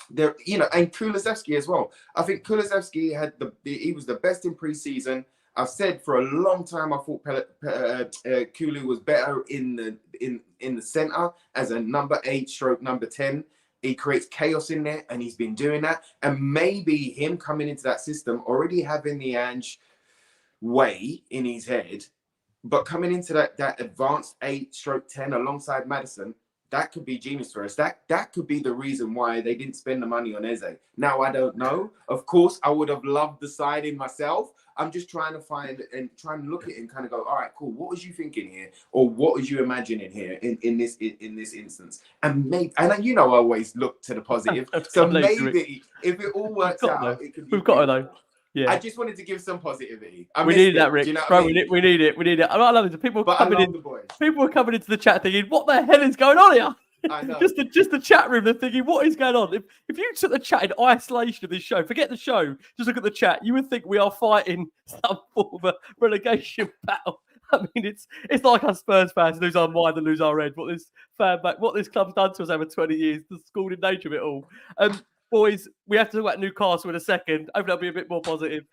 S2: there, you know, and Kulusevski as well. I think Kulusevski had he was the best in pre-season. I've said for a long time I thought Kulu was better in the center as a number 8 stroke number 10. He creates chaos in there, and he's been doing that. And maybe him coming into that system, already having the Ange way in his head, but coming into that advanced 8 stroke 10 alongside Maddison, that could be genius for us. That could be the reason why they didn't spend the money on Eze. Now, I don't know. Of course, I would have loved the signing myself. I'm just trying to find and trying to look at it and kind of go, all right, cool. What was you thinking here? Or what was you imagining here in this instance? And maybe, and you know, I always look to the positive. So maybe if it all works out, it could be.
S1: We've got to know. Yeah.
S2: I just wanted to give some positivity.
S1: We needed that, Rick. You know bro, I mean? we need it. I love it. People were coming into the chat thinking, what the hell is going on here?
S2: I know.
S1: just the chat room, they're thinking, what is going on? If you took the chat in isolation of this show, forget the show, just look at the chat, you would think we are fighting some form of a relegation battle. I mean, it's like us Spurs fans lose our mind and lose our head. What this club's done to us over 20 years, the schooled nature of it all. Boys, we have to talk about Newcastle in a second. Hopefully I'll be a bit more positive.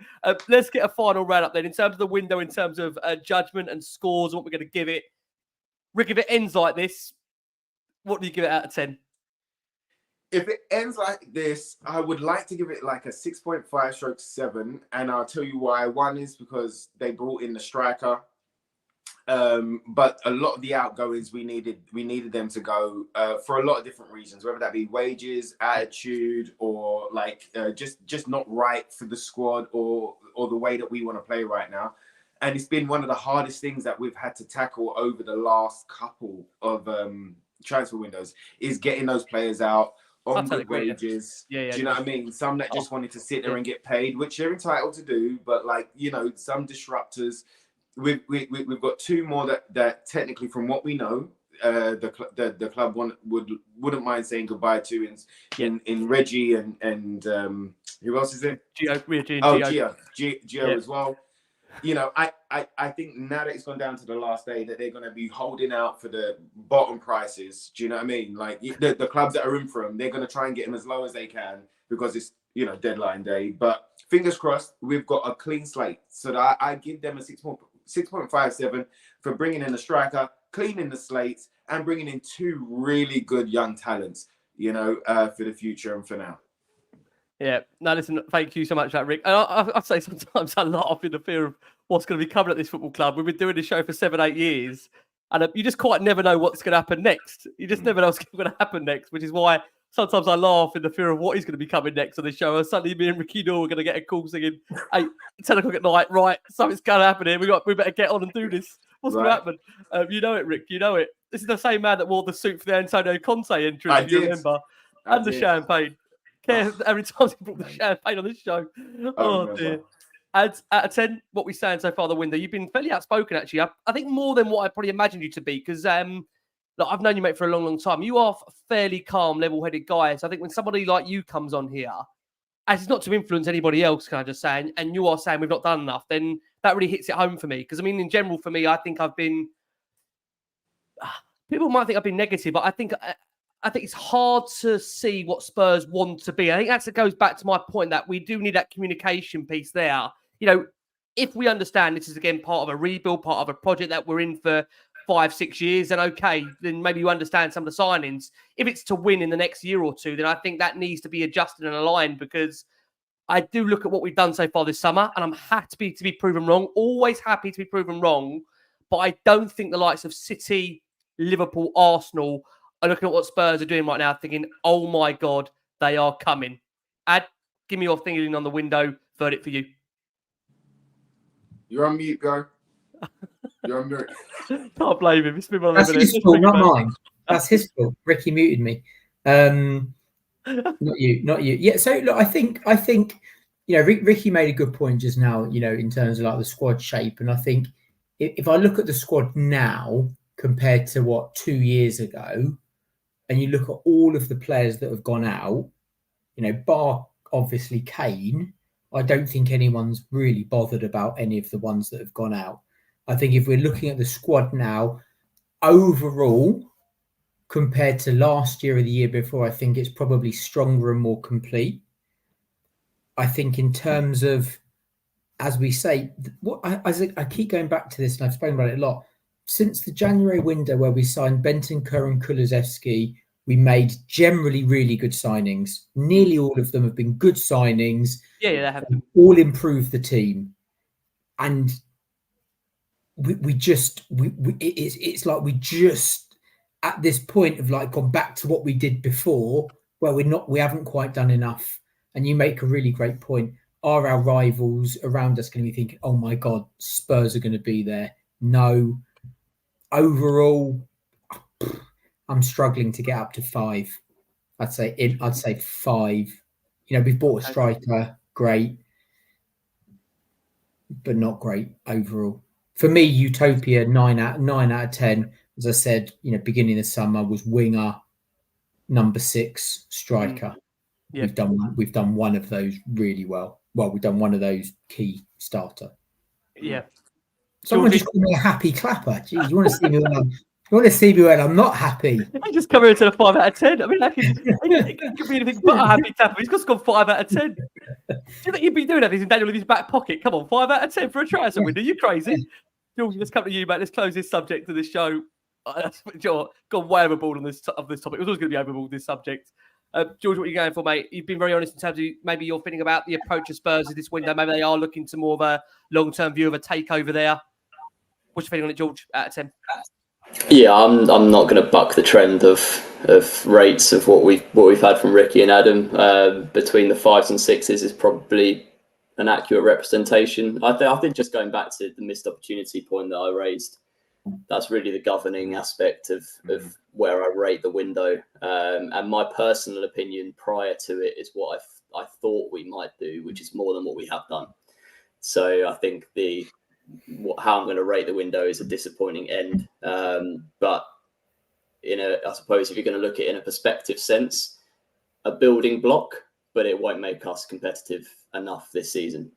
S1: Let's get a final round up then. In terms of the window, in terms of judgment and scores, and what we're going to give it. Rick, if it ends like this, what do you give it out of 10?
S2: If it ends like this, I would like to give it like a 6.5 stroke 7. And I'll tell you why. One is because they brought in the striker. But a lot of the outgoings we needed them to go for a lot of different reasons, whether that be wages, attitude, or like just not right for the squad or the way that we want to play right now. And it's been one of the hardest things that we've had to tackle over the last couple of transfer windows, is getting those players out on good wages. Yeah, do you know what I mean? Some that just wanted to sit there and get paid, which they're entitled to do, but like, you know, some disruptors. We've got 2 more that technically, from what we know, the club wouldn't mind saying goodbye to in Reggie and who else is it? Gio as well. You know, I think now that it's gone down to the last day, that they're going to be holding out for the bottom prices. Do you know what I mean? Like the clubs that are in for them, they're going to try and get them as low as they can because it's, you know, deadline day. But fingers crossed, we've got a clean slate. So that I give them a 6.57 for bringing in a striker, cleaning the slates, and bringing in 2 really good young talents, you know, for the future and for now.
S1: Yeah. No, listen, thank you so much, Rick. And I'd say sometimes I laugh in the fear of what's going to be coming at this football club. We've been doing this show for 7-8 years, and you just quite never know what's going to happen next. You just never know what's going to happen next, which is why sometimes I laugh in the fear of what is going to be coming next on this show. And suddenly me and Ricky Norwood are going to get a call singing, hey, 10 o'clock at night, right, something's going to happen here. We better get on and do this. What's going to happen? You know it, Rick. You know it. This is the same man that wore the suit for the Antonio Conte entrance, if you remember. And the champagne. Every time he brought the champagne on this show. Oh dear. Out of 10, what we're saying so far the window, you've been fairly outspoken, actually. I think more than what I probably imagined you to be, because look, I've known you, mate, for a long, long time. You are a fairly calm, level-headed guy. So I think when somebody like you comes on here, as it's not to influence anybody else, can I just say, and you are saying we've not done enough, then that really hits it home for me. Because, I mean, in general, for me, I think I've been... People might think I've been negative, but I think it's hard to see what Spurs want to be. I think that goes back to my point that we do need that communication piece there. You know, if we understand this is, again, part of a rebuild, part of a project that we're in for 5-6 years, then okay, then maybe you understand some of the signings. If it's to win in the next year or two, then I think that needs to be adjusted and aligned, because I do look at what we've done so far this summer and I'm happy to be proven wrong, always happy to be proven wrong, but I don't think the likes of City, Liverpool, Arsenal are looking at what Spurs are doing right now thinking, oh my God, they are coming. Ad, give me your thinking on the window, verdict for you.
S2: You're on mute, go. You're on mute.
S1: Can't blame him. It's been one of
S3: That's
S1: them,
S3: his fault, not mine. That's his fault. Ricky muted me. Not you. Yeah. So look, I think you know, Ricky made a good point just now. You know, in terms of like the squad shape, and I think if I look at the squad now compared to what 2 years ago, and you look at all of the players that have gone out, you know, bar obviously Kane, I don't think anyone's really bothered about any of the ones that have gone out. I think if we're looking at the squad now, overall, compared to last year or the year before, I think it's probably stronger and more complete. I think in terms of, as we say, I keep going back to this, and I've spoken about it a lot. Since the January window where we signed Bentancur and Kulusevski, we made generally really good signings. Nearly all of them have been good signings.
S1: Yeah, they have.
S3: All improved the team. And it's like we just at this point have like gone back to what we did before, where we haven't quite done enough. And you make a really great point. Are our rivals around us going to be thinking, oh my God, Spurs are going to be there? No. Overall, I'm struggling to get up to 5. I'd say 5. You know, we've bought a striker, great, but not great overall. For me, Utopia 9 out of 10. As I said, you know, beginning of the summer was winger, number 6 striker. Yeah. We've done one of those really well. Well, we've done one of those key starter.
S1: Yeah.
S3: Someone just called me a happy clapper. Jeez, you want to see me when I'm not happy?
S1: I just come here to the 5 out of 10. I mean, it could be anything but a happy clapper. He's just gone 5 out of 10. Do you think he'd be doing that if he's in Daniel in his back pocket? Come on, 5 out of 10 for a try somewhere. Are you crazy? George, let's come to you, mate. Let's close this subject of this show. Gone way overboard on this topic. It was always going to be overboard, this subject. George, what are you going for, mate? You've been very honest in terms of maybe you're feeling about the approach of Spurs in this window. Maybe they are looking to more of a long-term view of a takeover there. What's your feeling on it, George, out of 10?
S4: Yeah, I'm not going to buck the trend of rates of what we've had from Ricky and Adam. Between the 5s and 6s is probably an accurate representation. I think just going back to the missed opportunity point that I raised, that's really the governing aspect of where I rate the window. And my personal opinion prior to it is what I thought we might do, which is more than what we have done. So I think how I'm going to rate the window is a disappointing end. But I suppose if you're going to look at it in a perspective sense, a building block, but it won't make us competitive enough this season.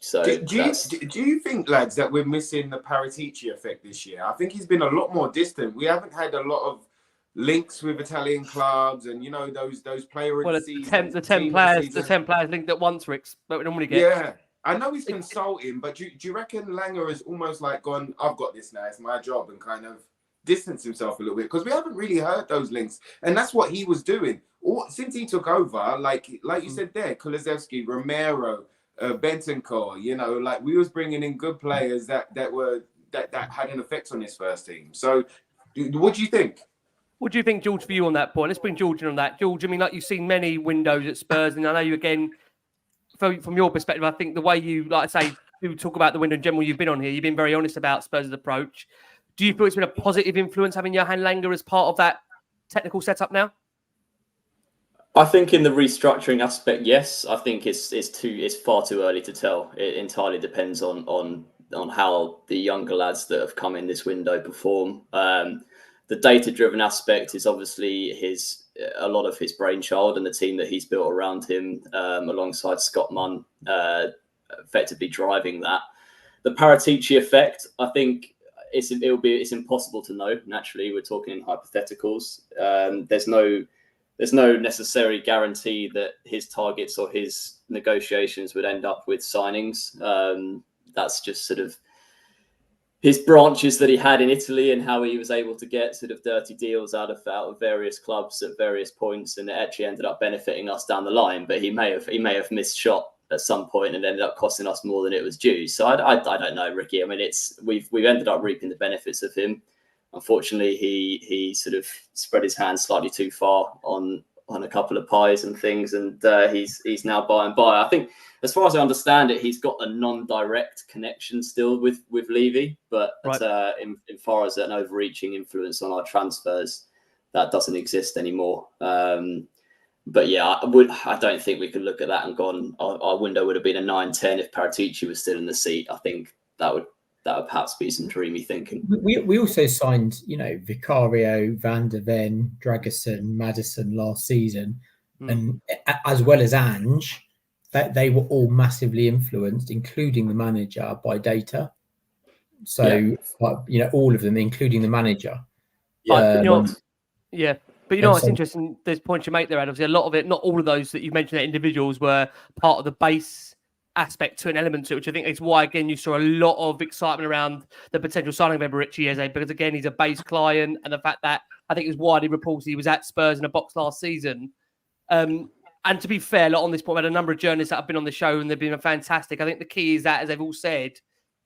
S4: So
S2: do you think, lads, that we're missing the Paratici effect this year? I think he's been a lot more distant. We haven't had a lot of links with Italian clubs, and you know those player
S1: the 10 players linked at once, Ricks, but we normally get.
S2: Yeah, I know he's consulting, but do you reckon Langer has almost like gone, I've got this now, it's my job, and kind of distanced himself a little bit? Because we haven't really heard those links, and that's what he was doing since he took over. Like you said there, Kulusevski, Romero, Bentancur, you know, like we was bringing in good players that had an effect on this first team. So what do you think?
S1: What do you think, George, for you on that point? Let's bring George in on that. George, I mean, like you've seen many windows at Spurs, and I know you, again, from your perspective, I think the way you, like I say, you talk about the window in general, you've been on here, you've been very honest about Spurs' approach. Do you feel it's been a positive influence having Johan Langer as part of that technical setup now?
S4: I think in the restructuring aspect, yes. I think it's far too early to tell. It entirely depends on how the younger lads that have come in this window perform. The data-driven aspect is obviously a lot of his brainchild and the team that he's built around him, alongside Scott Munn, effectively driving that. The Paratici effect, I think it's impossible to know. Naturally, we're talking in hypotheticals. There's no necessary guarantee that his targets or his negotiations would end up with signings. That's just sort of his branches that he had in Italy and how he was able to get sort of dirty deals out of various clubs at various points, and it actually ended up benefiting us down the line. But he may have missed shot at some point and ended up costing us more than it was due. So I don't know, Ricky. I mean, we've ended up reaping the benefits of him. Unfortunately, he sort of spread his hands slightly too far on a couple of pies and things, and he's now by and by. I think, as far as I understand it, he's got a non-direct connection still with Levy, but right. In far as an overreaching influence on our transfers, that doesn't exist anymore. But yeah, I don't think we could look at that and gone, our window would have been a 9-10 if Paratici was still in the seat. I think that would perhaps be some dreamy thinking.
S3: We also signed, Vicario, Van der Ven, Dragerson, Maddison last season, and as well as Ange, that they were all massively influenced, including the manager, by data. So, all of them, including the manager.
S1: But what's interesting, there's points you make there, Adam. Obviously, a lot of it, not all of those that you've mentioned, that individuals were part of the base aspect to an element to it, which I think is why, again, you saw a lot of excitement around the potential signing of Ricky Eze, because, again, he's a base client, and the fact that I think it was widely reported he was at Spurs in a box last season. And to be fair, on this point, we had a number of journalists that have been on the show, and they've been fantastic. I think the key is that, as they've all said,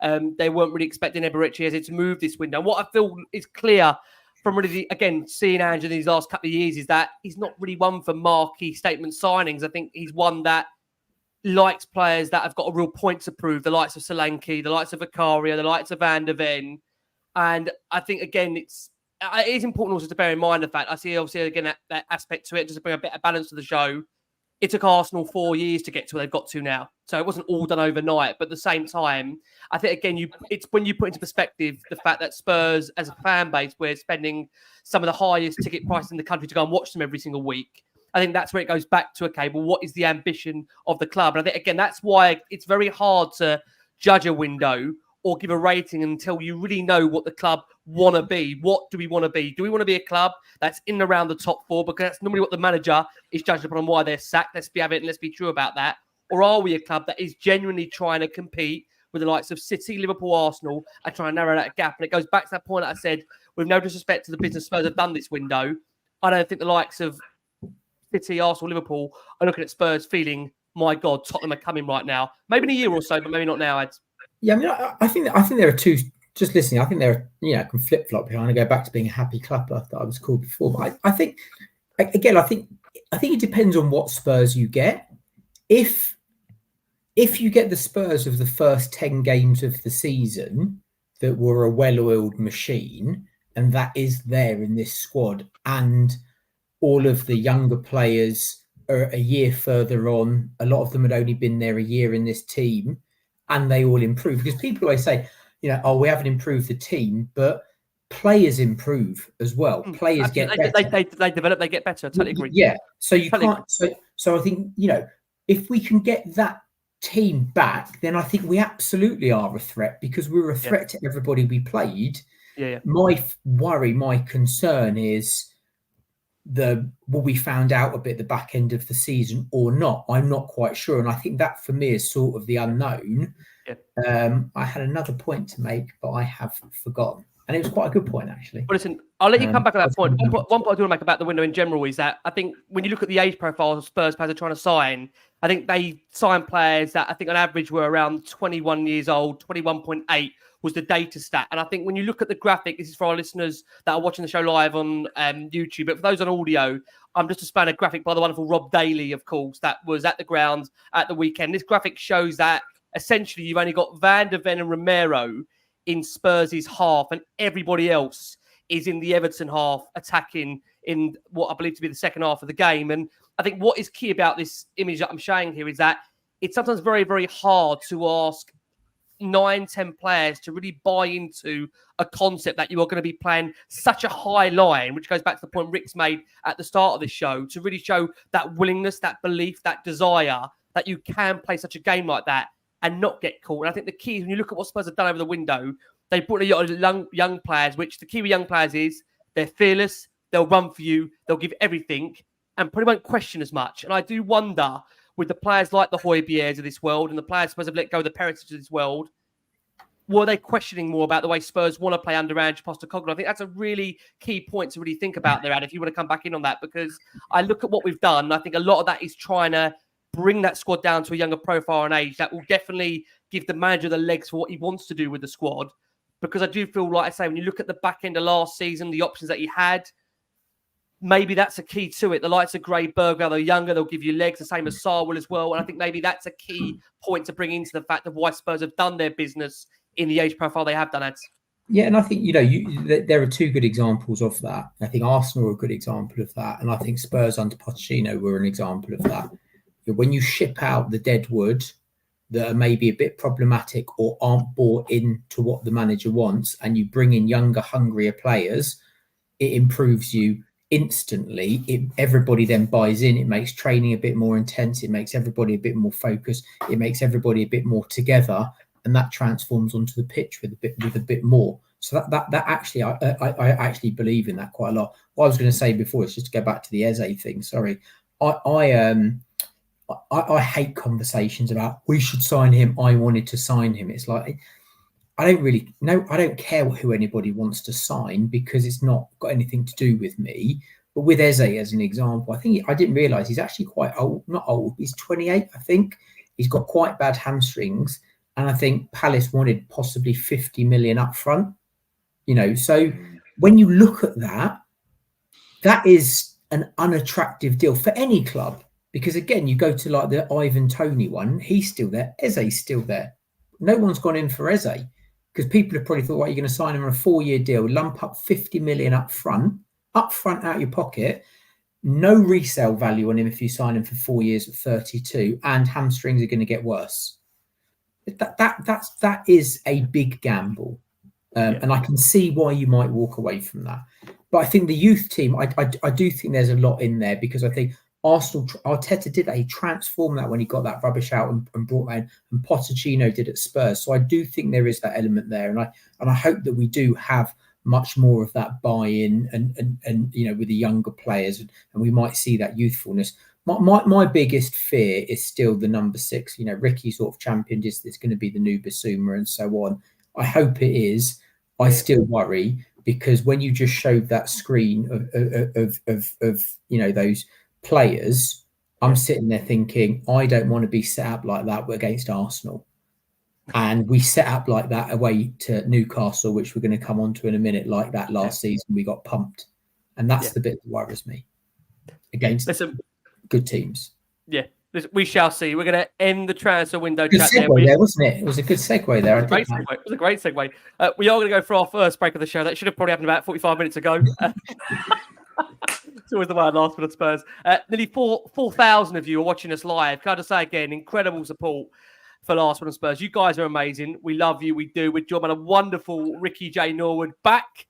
S1: they weren't really expecting Ricky Eze to move this window. And what I feel is clear from really, again, seeing Andrew these last couple of years is that he's not really one for marquee statement signings. I think he's one that likes players that have got a real point to prove, the likes of Solanke, the likes of Vicario, the likes of Van der Ven. And I think, again, it is important also to bear in mind the fact, I see obviously, again, that aspect to it, just to bring a bit of balance to the show. It took Arsenal 4 years to get to where they've got to now. So it wasn't all done overnight. But at the same time, I think, again, it's when you put into perspective the fact that Spurs, as a fan base, we're spending some of the highest ticket prices in the country to go and watch them every single week. I think that's where it goes back to, okay, well, what is the ambition of the club? And I think, again, that's why it's very hard to judge a window or give a rating until you really know what the club want to be. What do we want to be? Do we want to be a club that's in and around the top four? Because that's normally what the manager is judged upon why they're sacked. Let's be have it and let's be true about that. Or are we a club that is genuinely trying to compete with the likes of City, Liverpool, Arsenal, and trying to narrow that gap? And it goes back to that point that I said, with no disrespect to the business Spurs have done this window, I don't think the likes of City, Arsenal, Liverpool are looking at Spurs feeling, my God, Tottenham are coming right now. Maybe in a year or so, but maybe not now, Ed.
S3: Yeah, I mean, I think there are two. Just listening, I think there are, can flip flop here. I'm going to go back to being a happy clapper that I was called before. But I think, again, I think it depends on what Spurs you get. If you get the Spurs of the first 10 games of the season that were a well-oiled machine, and that is there in this squad, and all of the younger players are a year further on, a lot of them had only been there a year in this team, and they all improve. Because people always say, we haven't improved the team, but players improve as well. Players get better.
S1: They develop, they get better. I totally agree.
S3: Yeah. So you can't. So I think, if we can get that team back, then I think we absolutely are a threat, because we're a threat to everybody we played.
S1: Yeah.
S3: My concern is will we found out a bit at the back end of the season or not? I'm not quite sure. And I think that for me is sort of the unknown. Yeah. I had another point to make, but I have forgotten. And it was quite a good point, actually.
S1: Well, listen, I'll let you come back to that point. One point I do want to make about the window in general is that I think when you look at the age profile of Spurs players are trying to sign, I think they sign players that I think on average were around 21 years old, 21.8 was the data stat. And I think when you look at the graphic, this is for our listeners that are watching the show live on YouTube, but for those on audio, I'm just displaying a graphic by the wonderful Rob Daly, of course, that was at the ground at the weekend. This graphic shows that essentially you've only got Van der Ven and Romero in Spurs' half, and everybody else is in the Everton half attacking in what I believe to be the second half of the game. And I think what is key about this image that I'm showing here is that it's sometimes very, very hard to ask 9-10 players to really buy into a concept that you are going to be playing such a high line, which goes back to the point Rick's made at the start of the show, to really show that willingness, that belief, that desire that you can play such a game like that and not get caught. And I think the key is when you look at what Spurs have done over the window, they brought a lot of young players, which the key with young players is they're fearless, they'll run for you, they'll give everything, and probably won't question as much. And I do wonder, with the players like the Højbjergs of this world and the players Spurs have let go of the Perisic of this world, were they questioning more about the way Spurs want to play under Ange Postecoglou? I think that's a really key point to really think about there, Ad, if you want to come back in on that, because I look at what we've done, and I think a lot of that is trying to bring that squad down to a younger profile and age that will definitely give the manager the legs for what he wants to do with the squad. Because I do feel, like I say, when you look at the back end of last season, the options that he had, maybe that's a key to it. The likes of Gray, Bergwijn, they're younger, they'll give you legs, the same as Sarr will as well. And I think maybe that's a key point to bring into the fact of why Spurs have done their business in the age profile they have done, Ads.
S3: Yeah, and I think, there are two good examples of that. I think Arsenal are a good example of that. And I think Spurs under Pochettino were an example of that. When you ship out the dead wood that are maybe a bit problematic or aren't bought into what the manager wants, and you bring in younger, hungrier players, it improves you instantly. Everybody then buys in. It makes training a bit more intense. It makes everybody a bit more focused. It makes everybody a bit more together, and that transforms onto the pitch with a bit more. So that actually, I actually believe in that quite a lot. What I was going to say before is just to go back to the Eze thing. Sorry, I hate conversations about we should sign him. I wanted to sign him. It's like, I don't care who anybody wants to sign, because it's not got anything to do with me. But with Eze as an example, I didn't realise he's actually quite old. Not old. He's 28, I think. He's got quite bad hamstrings, and I think Palace wanted possibly 50 million up front. So when you look at that, that is an unattractive deal for any club. Because again, you go to like the Ivan Toney one, he's still there. Eze's still there. No one's gone in for Eze, because people have probably thought, well, you're going to sign him on a 4-year deal, lump up 50 million up front out of your pocket. No resale value on him if you sign him for 4 years at 32, and hamstrings are going to get worse. That is a big gamble. And I can see why you might walk away from that. But I think the youth team, I do think there's a lot in there, because I think Arteta did that. He transformed that when he got that rubbish out and brought that in, and Pochettino did at Spurs. So I do think there is that element there, and I hope that we do have much more of that buy-in and with the younger players, and we might see that youthfulness. My biggest fear is still the number 6. Ricky sort of championed it's going to be the new Basuma and so on. I hope it is. I still worry, because when you just showed that screen of those players, I'm sitting there thinking, I don't want to be set up like that against Arsenal. And we set up like that away to Newcastle, which we're going to come on to in a minute, like that last season. We got pumped. And that's the bit that worries me against good teams. Yeah,
S1: we shall see. We're going to end the transfer window
S3: good
S1: chat
S3: segue there, wasn't it? It was a good segue there.
S1: It was a great segue. We are going to go for our first break of the show. That should have probably happened about 45 minutes ago. It's always the way I last for the Spurs. Nearly 4,000 of you are watching us live. Can I just say again, incredible support for Last Word on Spurs. You guys are amazing. We love you. We do. We're joined by a wonderful Ricky J. Norwood. Back.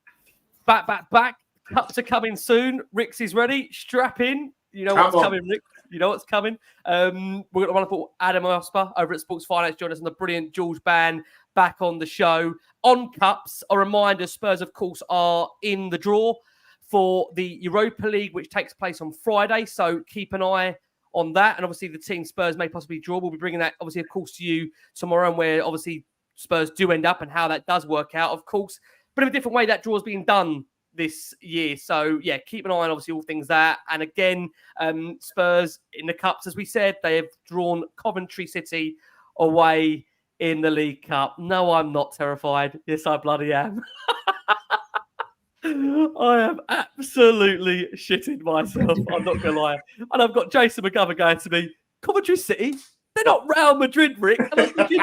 S1: Cups are coming soon. Rick's is ready. Strap in. You know what's coming, Rick. You know what's coming. We've got a wonderful Adam Osper over at Sports Finance joining us, and the brilliant George Bann back on the show. On cups, a reminder, Spurs, of course, are in the draw for the Europa League, which takes place on Friday. So keep an eye on that. And obviously the team Spurs may possibly draw. We'll be bringing that, obviously, of course, to you tomorrow, and where obviously Spurs do end up and how that does work out. Of course, bit of a different way that draw is being done this year. So, yeah, keep an eye on, obviously, all things that. And again, Spurs in the Cups, as we said, they have drawn Coventry City away in the League Cup. No, I'm not terrified. Yes, I bloody am. I am absolutely shitting myself. I'm not going to lie. And I've got Jason McGovern going to me, Coventry City? They're not Real Madrid, Rick. And I'm thinking,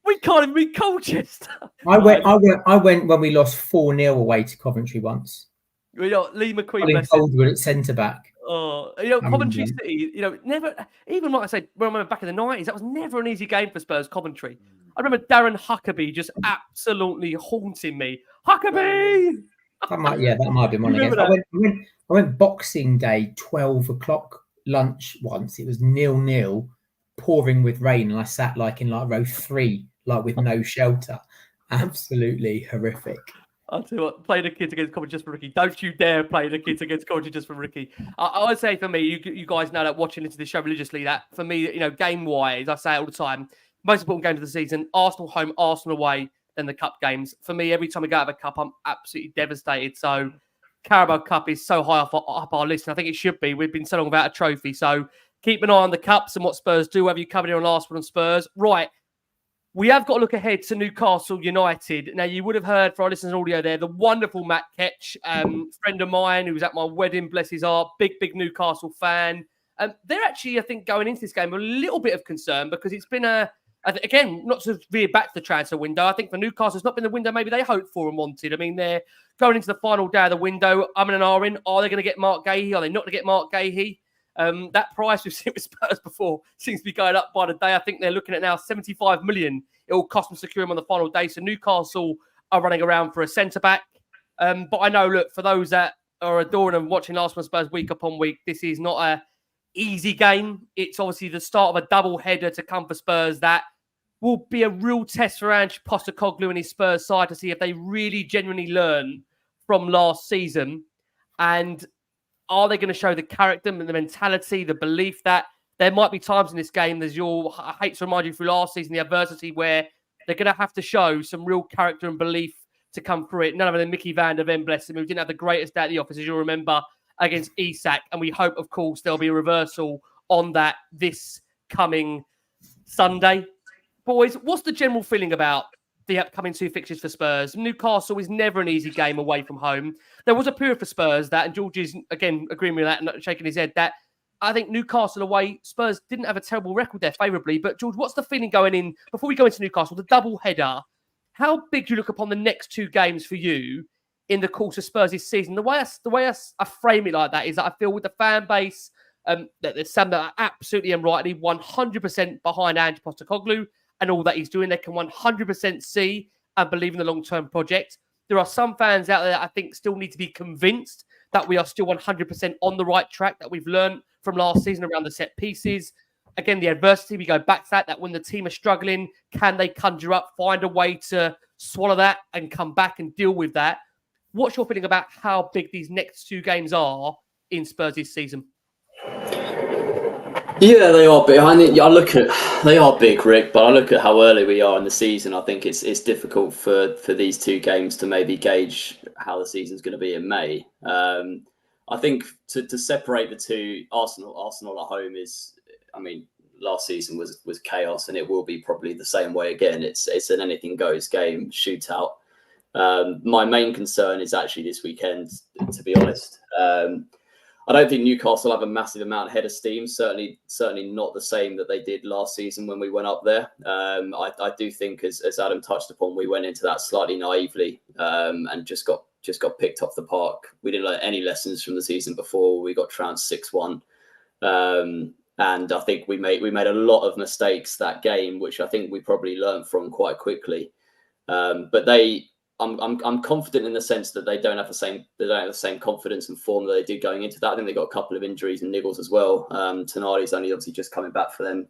S1: we can't even be Colchester.
S3: I went when we lost 4-0 away to Coventry once.
S1: Lee McQueen.
S3: Colin Coldwood at centre back.
S1: Oh, Coventry City, never, even like I said, when I remember back in the 90s, that was never an easy game for Spurs, Coventry. I remember Darren Huckabee just absolutely haunting me. Huckabee!
S3: That might have been one against. I went Boxing Day, 12 o'clock lunch once. It was 0-0, pouring with rain, and I sat in row 3, with no shelter. Absolutely horrific.
S1: I'll tell you what, play the kids against Coventry just for Ricky. Don't you dare play the kids against Coventry just for Ricky. I would say for me, you guys know that watching into the show religiously, that for me, game-wise, I say it all the time, most important games of the season, Arsenal home, Arsenal away, then the cup games. For me, every time I go out of a cup, I'm absolutely devastated. So Carabao Cup is so high up our list, and I think it should be. We've been so long without a trophy. So keep an eye on the cups and what Spurs do. Have you covered it on Last Word on Spurs? Right. We have got to look ahead to Newcastle United. Now, you would have heard, for our listeners' audio there, the wonderful Matt Ketch, friend of mine who was at my wedding, bless his heart, big Newcastle fan. They're actually, I think, going into this game with a little bit of concern because it's been again, not to veer back to the transfer window. I think for Newcastle, it's not been the window maybe they hoped for and wanted. I mean, they're going into the final day of the window. And ahhing. Are they going to get Mark Gahey? Are they not going to get Mark Gahey? That price we've seen with Spurs before seems to be going up by the day. I think they're looking at now 75 million. It will cost them to secure him on the final day. So Newcastle are running around for a centre-back. But I know, look, for those that are adoring and watching Last Word Spurs week upon week, this is not a easy game. It's obviously the start of a double header to come for Spurs that will be a real test for Ange Postecoglou and his Spurs side to see if they really genuinely learn from last season. And are they going to show the character and the mentality, the belief that there might be times in this game, I hate to remind you through last season, the adversity where they're going to have to show some real character and belief to come through it. None other than Mickey van der Ven, bless him, who didn't have the greatest day at the office, as you'll remember, against Isak. And we hope, of course, there'll be a reversal on that this coming Sunday. Boys, what's the general feeling about the upcoming 2 fixtures for Spurs? Newcastle is never an easy game away from home. There was a period for Spurs that, and George is, again, agreeing with that and shaking his head, that I think Newcastle away, Spurs didn't have a terrible record there favourably. But, George, what's the feeling going in, before we go into Newcastle, the double header, how big do you look upon the next 2 games for you in the course of Spurs this season? The way I frame it like that is that I feel with the fan base, that there's some that are absolutely and rightly 100% behind Ange Postecoglou and all that he's doing. They can 100% see and believe in the long-term project. There are some fans out there that I think still need to be convinced that we are still 100% on the right track, that we've learned from last season around the set pieces. Again, the adversity, we go back to that when the team are struggling, can they conjure up, find a way to swallow that and come back and deal with that? What's your feeling about how big these next 2 games are in Spurs this season?
S4: Yeah, they are big. They are big, Rick, but I look at how early we are in the season. I think it's difficult for these 2 games to maybe gauge how the season's going to be in May. I think to separate the 2, Arsenal at home is, last season was chaos, and it will be probably the same way again. It's an anything goes game, shootout. My main concern is actually this weekend, to be honest. I don't think Newcastle have a massive amount ahead of steam. Certainly not the same that they did last season when we went up there. I do think, as Adam touched upon, we went into that slightly naively and just got picked off the park. We didn't learn any lessons from the season before. We got trounced 6-1, and I think we made a lot of mistakes that game, which I think we probably learned from quite quickly. But I'm confident in the sense that they don't have the same confidence and form that they did going into that. I think they got a couple of injuries and niggles as well. Tonali's only obviously just coming back for them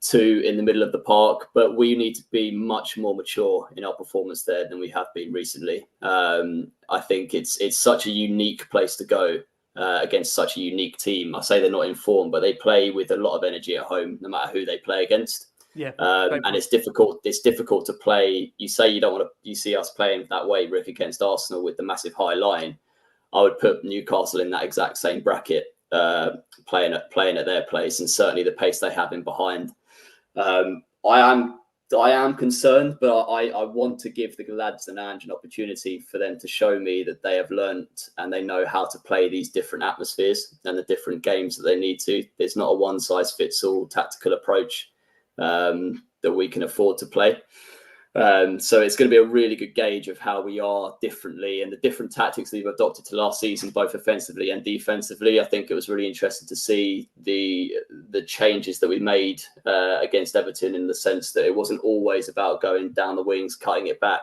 S4: too in the middle of the park, but we need to be much more mature in our performance there than we have been recently. I think it's such a unique place to go against such a unique team. I say they're not in form, but they play with a lot of energy at home, no matter who they play against.
S1: Yeah,
S4: and it's difficult. It's difficult to play. You say you don't want to. You see us playing that way, Rick, against Arsenal with the massive high line. I would put Newcastle in that exact same bracket, playing at their place, and certainly the pace they have in behind. I am concerned, but I want to give the lads and Ange an opportunity for them to show me that they have learnt and they know how to play these different atmospheres and the different games that they need to. There's not a one-size-fits-all tactical approach that we can afford to play. So it's going to be a really good gauge of how we are differently and the different tactics that we've adopted to last season, both offensively and defensively. I think it was really interesting to see the changes that we made against Everton, in the sense that it wasn't always about going down the wings, cutting it back,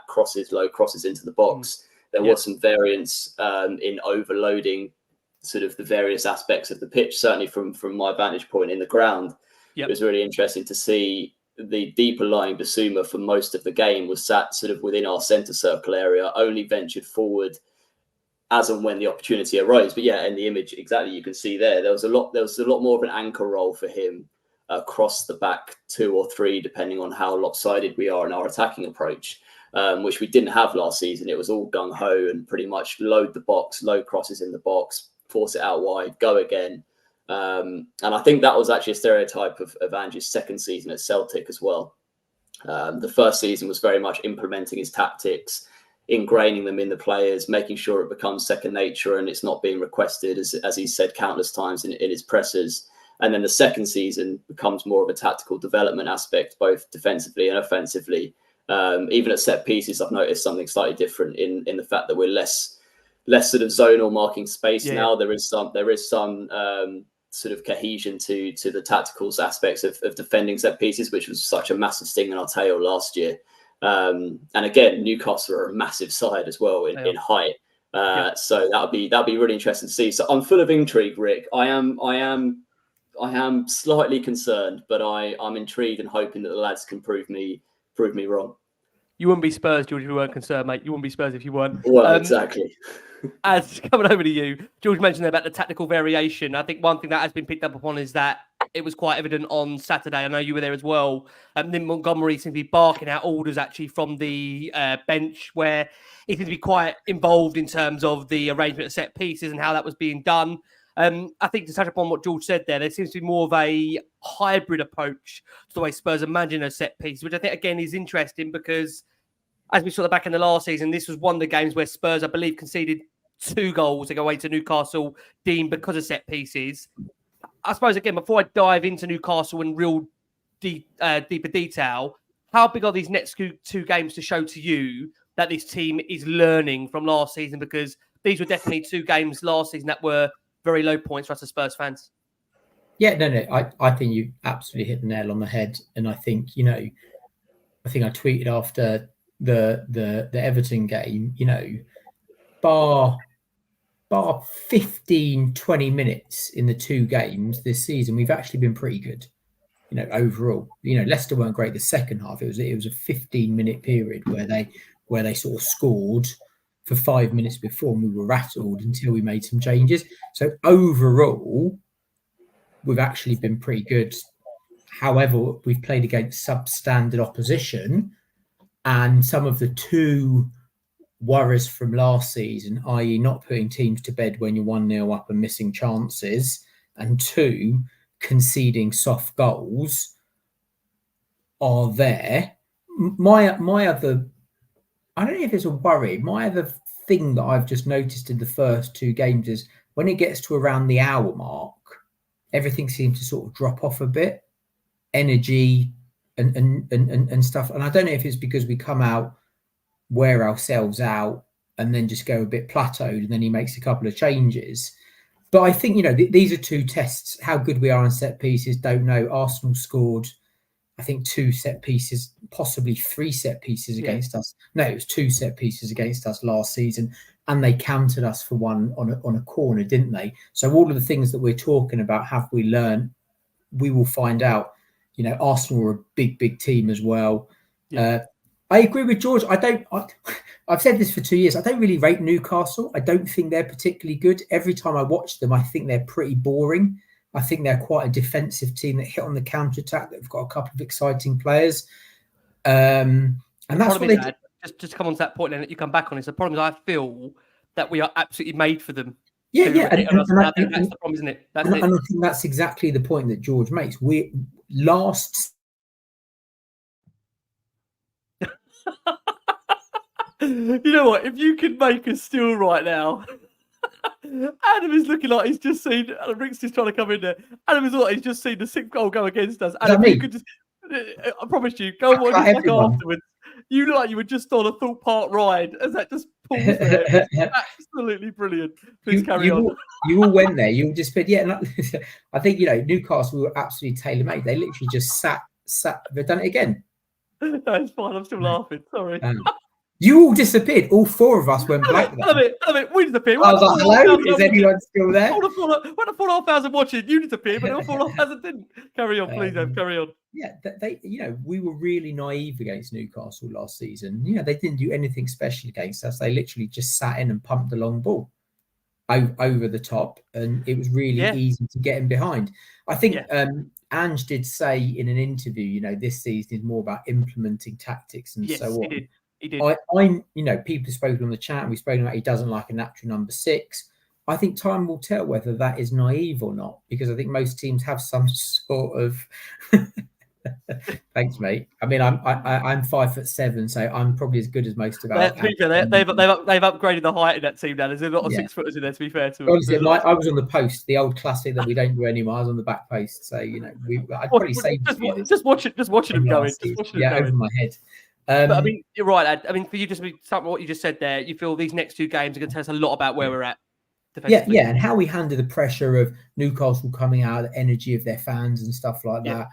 S4: low crosses into the box. There was some variance in overloading sort of the various aspects of the pitch, certainly from my vantage point in the ground. It was really interesting to see the deeper lying Basuma for most of the game was sat sort of within our centre circle area, only ventured forward as and when the opportunity arose. But yeah, in the image, exactly, you can see there was a lot more of an anchor role for him across the back 2 or 3, depending on how lopsided we are in our attacking approach, which we didn't have last season. It was all gung-ho and pretty much load the box, low crosses in the box, force it out wide, go again. And I think that was actually a stereotype of Ange's second season at Celtic as well. The first season was very much implementing his tactics, ingraining them in the players, making sure it becomes second nature and it's not being requested, as he said countless times in his pressers. And then the second season becomes more of a tactical development aspect, both defensively and offensively. Even at set pieces, I've noticed something slightly different in the fact that we're less sort of zonal marking space now. There is some sort of cohesion to the tactical aspects of defending set pieces, which was such a massive sting in our tail last year. And again, Newcastle are a massive side as well in height. So that'll be really interesting to see. So I'm full of intrigue, Rick. I am slightly concerned, but I'm intrigued and hoping that the lads can prove me wrong.
S1: You wouldn't be Spurs, George, if you weren't concerned, mate. You wouldn't be Spurs if you weren't.
S4: Well, exactly.
S1: As coming over to you, George mentioned about the tactical variation. I think one thing that has been picked up upon is that it was quite evident on Saturday. I know you were there as well. Nick Montgomery seemed to be barking out orders actually from the bench, where he seemed to be quite involved in terms of the arrangement of set pieces and how that was being done. I think to touch upon what George said there seems to be more of a hybrid approach to the way Spurs are managing a set piece, which I think, again, is interesting because, as we saw back in the last season, this was one of the games where Spurs, I believe, conceded 2 goals to go away to Newcastle, deemed because of set pieces. I suppose, again, before I dive into Newcastle in real deeper detail, how big are these next 2 games to show to you that this team is learning from last season? Because these were definitely 2 games last season that were very low points for us as Spurs fans.
S3: Yeah, no. I think you absolutely hit the nail on the head. And I think, I tweeted after the Everton game, bar 15, 20 minutes in the 2 games this season, we've actually been pretty good, overall. Leicester weren't great the second half. It was a 15-minute period where they sort of scored for 5 minutes before, and we were rattled until we made some changes. So overall, we've actually been pretty good. However, we've played against substandard opposition, and some of the 2 worries from last season, i.e. not putting teams to bed when you're 1-0 up and missing chances, and 2, conceding soft goals, are there. My other, I don't know if it's a worry, my other thing that I've just noticed in the first 2 games is when it gets to around the hour mark, everything seems to sort of drop off a bit, energy and stuff. And I don't know if it's because we come out, wear ourselves out, and then just go a bit plateaued, and then he makes a couple of changes. But I think, these are 2 tests. How good we are on set pieces, don't know. Arsenal scored, I think, 2 set pieces, possibly 3 set pieces against us. No, it was 2 set pieces against us last season, and they counted us for one on a corner, didn't they? So all of the things that we're talking about, have we learned? We will find out. Arsenal are a big team as well. Yeah. I agree with George. I've said this for 2 years. I don't really rate Newcastle. I don't think they're particularly good. Every time I watch them, I think they're pretty boring. I think they're quite a defensive team that hit on the counter-attack. They've got a couple of exciting players. And that's what they...
S1: Just to come on to that point and you come back on it. The problem is I feel that we are absolutely made for them.
S3: Yeah.
S1: And that's the problem, isn't it?
S3: And I think that's exactly the point that George makes.
S1: You know what? If you could make us still right now, Adam is looking like he's just seen. Rick's just trying to come in there. Adam is like he's just seen the 6th goal go against us. Adam, you could just. I promise you, go and watch
S3: Like
S1: this back
S3: everyone.
S1: afterwards. You look like you were just on a Thorpe Park ride as that just pulls there. It's absolutely brilliant. Please carry on.
S3: You all went there. You all just said, yeah. And I think, Newcastle were absolutely tailor-made. They literally just sat. They've done it again.
S1: No, it's fine. I'm still laughing. Sorry.
S3: You all disappeared. All four of us went black.
S1: I mean, we disappeared.
S3: I was like, hello? Is anyone still there?
S1: When the 4,500 watching, you disappeared, but the 4,500 didn't. Carry on, please, Ev, carry on.
S3: Yeah, we were really naive against Newcastle last season. They didn't do anything special against us. They literally just sat in and pumped the long ball over the top, and it was really easy to get in behind. I think Ange did say in an interview, this season is more about implementing tactics and so on.
S1: He did.
S3: People have spoken on the chat, and we've spoken about he doesn't like a natural number 6. I think time will tell whether that is naive or not, because I think most teams have some sort of. Thanks, mate. I mean, I'm 5'7", so I'm probably as good as most of our.
S1: They've upgraded the height in that team now. There's a lot of 6-footers in there. To be fair to
S3: honestly, I was on the post, the old classic that we don't do anymore. I was on the back post, so I'd probably say
S1: just watching them going.
S3: Over my head.
S1: But I mean, you're right, Ad. I mean, for you, just something what you just said there, you feel these next 2 games are going to tell us a lot about where we're at.
S3: Yeah, and how we handle the pressure of Newcastle coming out, the energy of their fans and stuff like that.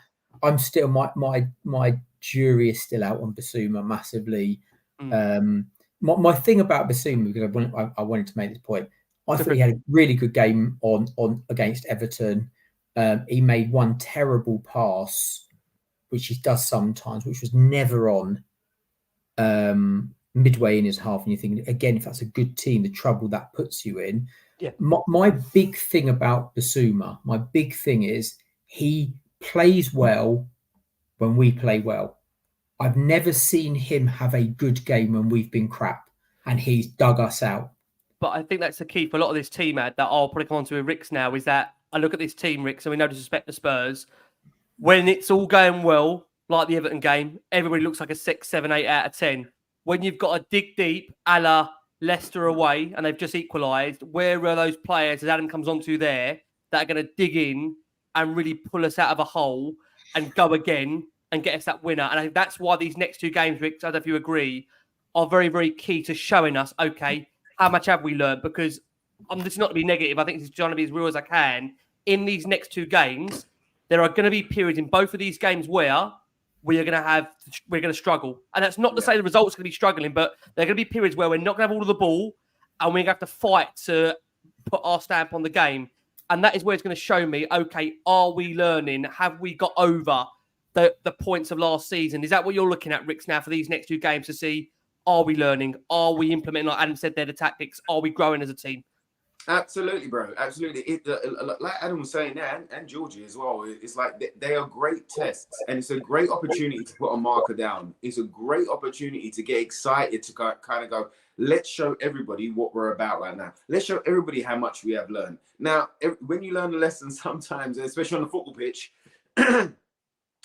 S3: I'm still my jury is still out on Basuma massively. My thing about Basuma, because I wanted to make this point, I thought he had a really good game on against Everton. He made one terrible pass, which he does sometimes, which was never on midway in his half. And you're thinking, again, if that's a good team, the trouble that puts you in.
S1: Yeah.
S3: My big thing about Basuma, is he plays well when we play well. I've never seen him have a good game when we've been crap, and he's dug us out.
S1: But I think that's the key for a lot of this team, Ad, that I'll probably come on to with Rick's now, is that I look at this team, Rick, so we no disrespect the Spurs. When it's all going well, like the Everton game, everybody looks like a 6, 7, 8 out of 10. When you've got to dig deep, a la Leicester away, and they've just equalised, where are those players, as Adam comes on to there, that are going to dig in and really pull us out of a hole and go again and get us that winner? And I think that's why these next 2 games, Rick, I don't know if you agree, are very, very key to showing us, okay, how much have we learned? Because this is not to be negative. I think this is trying to be as real as I can. In these next 2 games, there are going to be periods in both of these games where we're going to struggle. And that's not to say the results are going to be struggling, but there are going to be periods where we're not going to have all of the ball and we're going to have to fight to put our stamp on the game. And that is where it's going to show me, okay, are we learning? Have we got over the points of last season? Is that what you're looking at, Ricks, now for these next 2 games to see, are we learning? Are we implementing, like Adam said there, the tactics? Are we growing as a team?
S2: Absolutely, bro. Absolutely. Like Adam was saying there, and Georgie as well, it's like they are great tests, and it's a great opportunity to put a marker down. It's a great opportunity to get excited, to kind of go, let's show everybody what we're about right now. Let's show everybody how much we have learned. Now, when you learn a lesson sometimes, especially on the football pitch,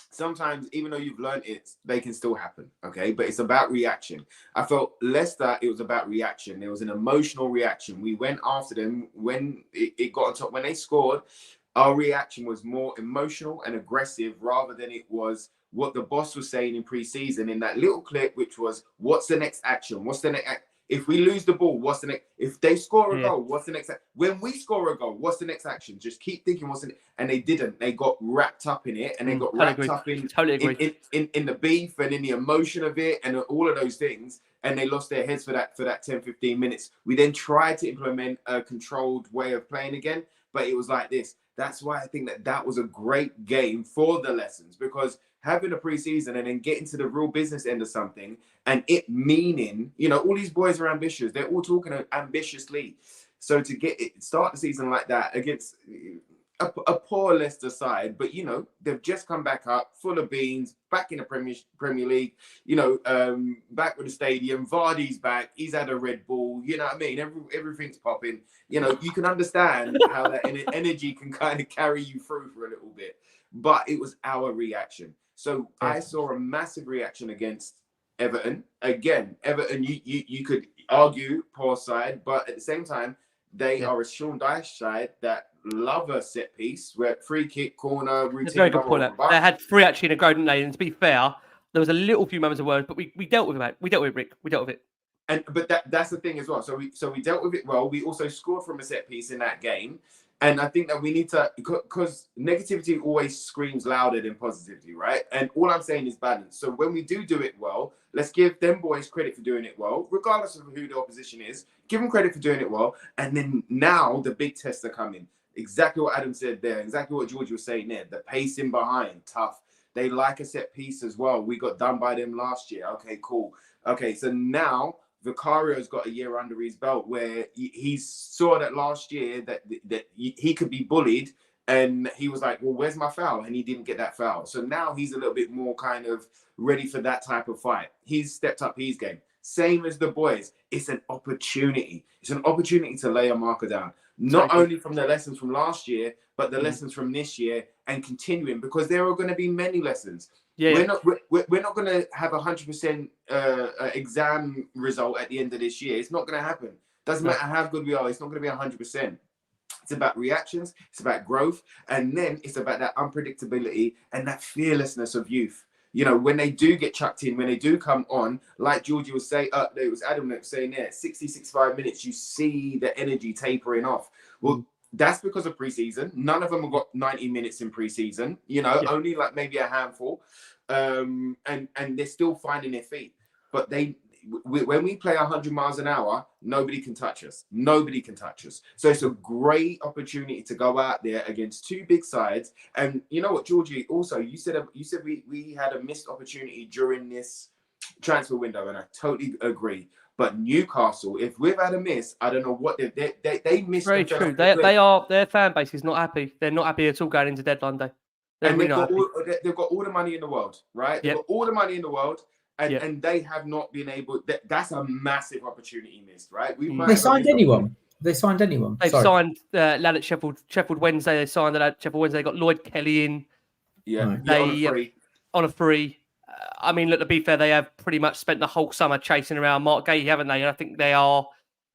S2: sometimes, even though you've learned it, they can still happen, okay? But it's about reaction. I felt Leicester, it was about reaction. There was an emotional reaction. We went after them when it got on top. When they scored, our reaction was more emotional and aggressive rather than it was what the boss was saying in pre-season in that little clip, which was, what's the next action? What's the next action? If we lose the ball, what's the next? If they score a goal, what's the next? When we score a goal, what's the next action? Just keep thinking what's the next. And they didn't. They got wrapped up in it, and they got wrapped up in the beef and in the emotion of it and all of those things. And they lost their heads for that 10, 15 minutes. We then tried to implement a controlled way of playing again, but it was like this. That's why I think that was a great game for the lessons, because having a preseason and then getting to the real business end of something and it meaning, all these boys are ambitious. They're all talking ambitiously. So to start the season like that against a poor Leicester side, but they've just come back up, full of beans, back in the Premier League, back with the stadium. Vardy's back. He's had a Red Bull. You know what I mean? Everything's popping. You can understand how that energy can kind of carry you through for a little bit. But it was our reaction. So I saw a massive reaction against Everton. Again, Everton, you could argue poor side, but at the same time, they are a Sean Dyche side that love a set piece where free kick, corner, routine.
S1: That's a very good point. They had 3 actually in a goal, didn't they? And to be fair, there was a little few moments of words, but we dealt with it, mate. We dealt with it, Rick. We dealt with it.
S2: But that's the thing as well. So we dealt with it well. We also scored from a set piece in that game. And I think that we need to, because negativity always screams louder than positivity, right? And all I'm saying is balance. So when we do it well, let's give them boys credit for doing it well, regardless of who the opposition is. Give them credit for doing it well. And then now the big tests are coming. Exactly what Adam said there. Exactly what George was saying there. The pacing behind, tough. They like a set piece as well. We got done by them last year. Okay, cool. Okay, so now Vicario's got a year under his belt where he saw that last year that he could be bullied, and he was like, well, where's my foul? And he didn't get that foul. So now he's a little bit more kind of ready for that type of fight. He's stepped up his game. Same as the boys. It's an opportunity. It's an opportunity to lay a marker down. Not only from the lessons from last year, but the lessons from this year and continuing, because there are going to be many lessons. We're not going to have 100% exam result at the end of this year. It's not going to happen. Doesn't matter how good we are. It's not going to be 100%. It's about reactions. It's about growth. And then it's about that unpredictability and that fearlessness of youth. You know, when they do get chucked in, when they do come on, like Georgie was saying, it was Adam that was saying there, 60, 65 minutes, you see the energy tapering off. Well, that's because of preseason. None of them have got 90 minutes in preseason, only like maybe a handful. And they're still finding their feet. But when we play 100 miles an hour, nobody can touch us. Nobody can touch us. So it's a great opportunity to go out there against 2 big sides. And you know what, Georgie, also, you said we had a missed opportunity during this transfer window, and I totally agree. But Newcastle, if we've had a miss, I don't know what they missed.
S1: Very true. Their fan base is not happy. They're not happy at all going into deadline day.
S2: And they've got all the money in the world, right? They've got all the money in the world. And they have not been able. That's a massive opportunity missed, right?
S3: They signed anyone. They've signed
S1: lad at Sheffield Wednesday. They signed at Sheffield Wednesday. They got Lloyd Kelly in.
S2: Yeah,
S1: on a free. I mean, look, to be fair, they have pretty much spent the whole summer chasing around Mark Gahey, haven't they? And I think they are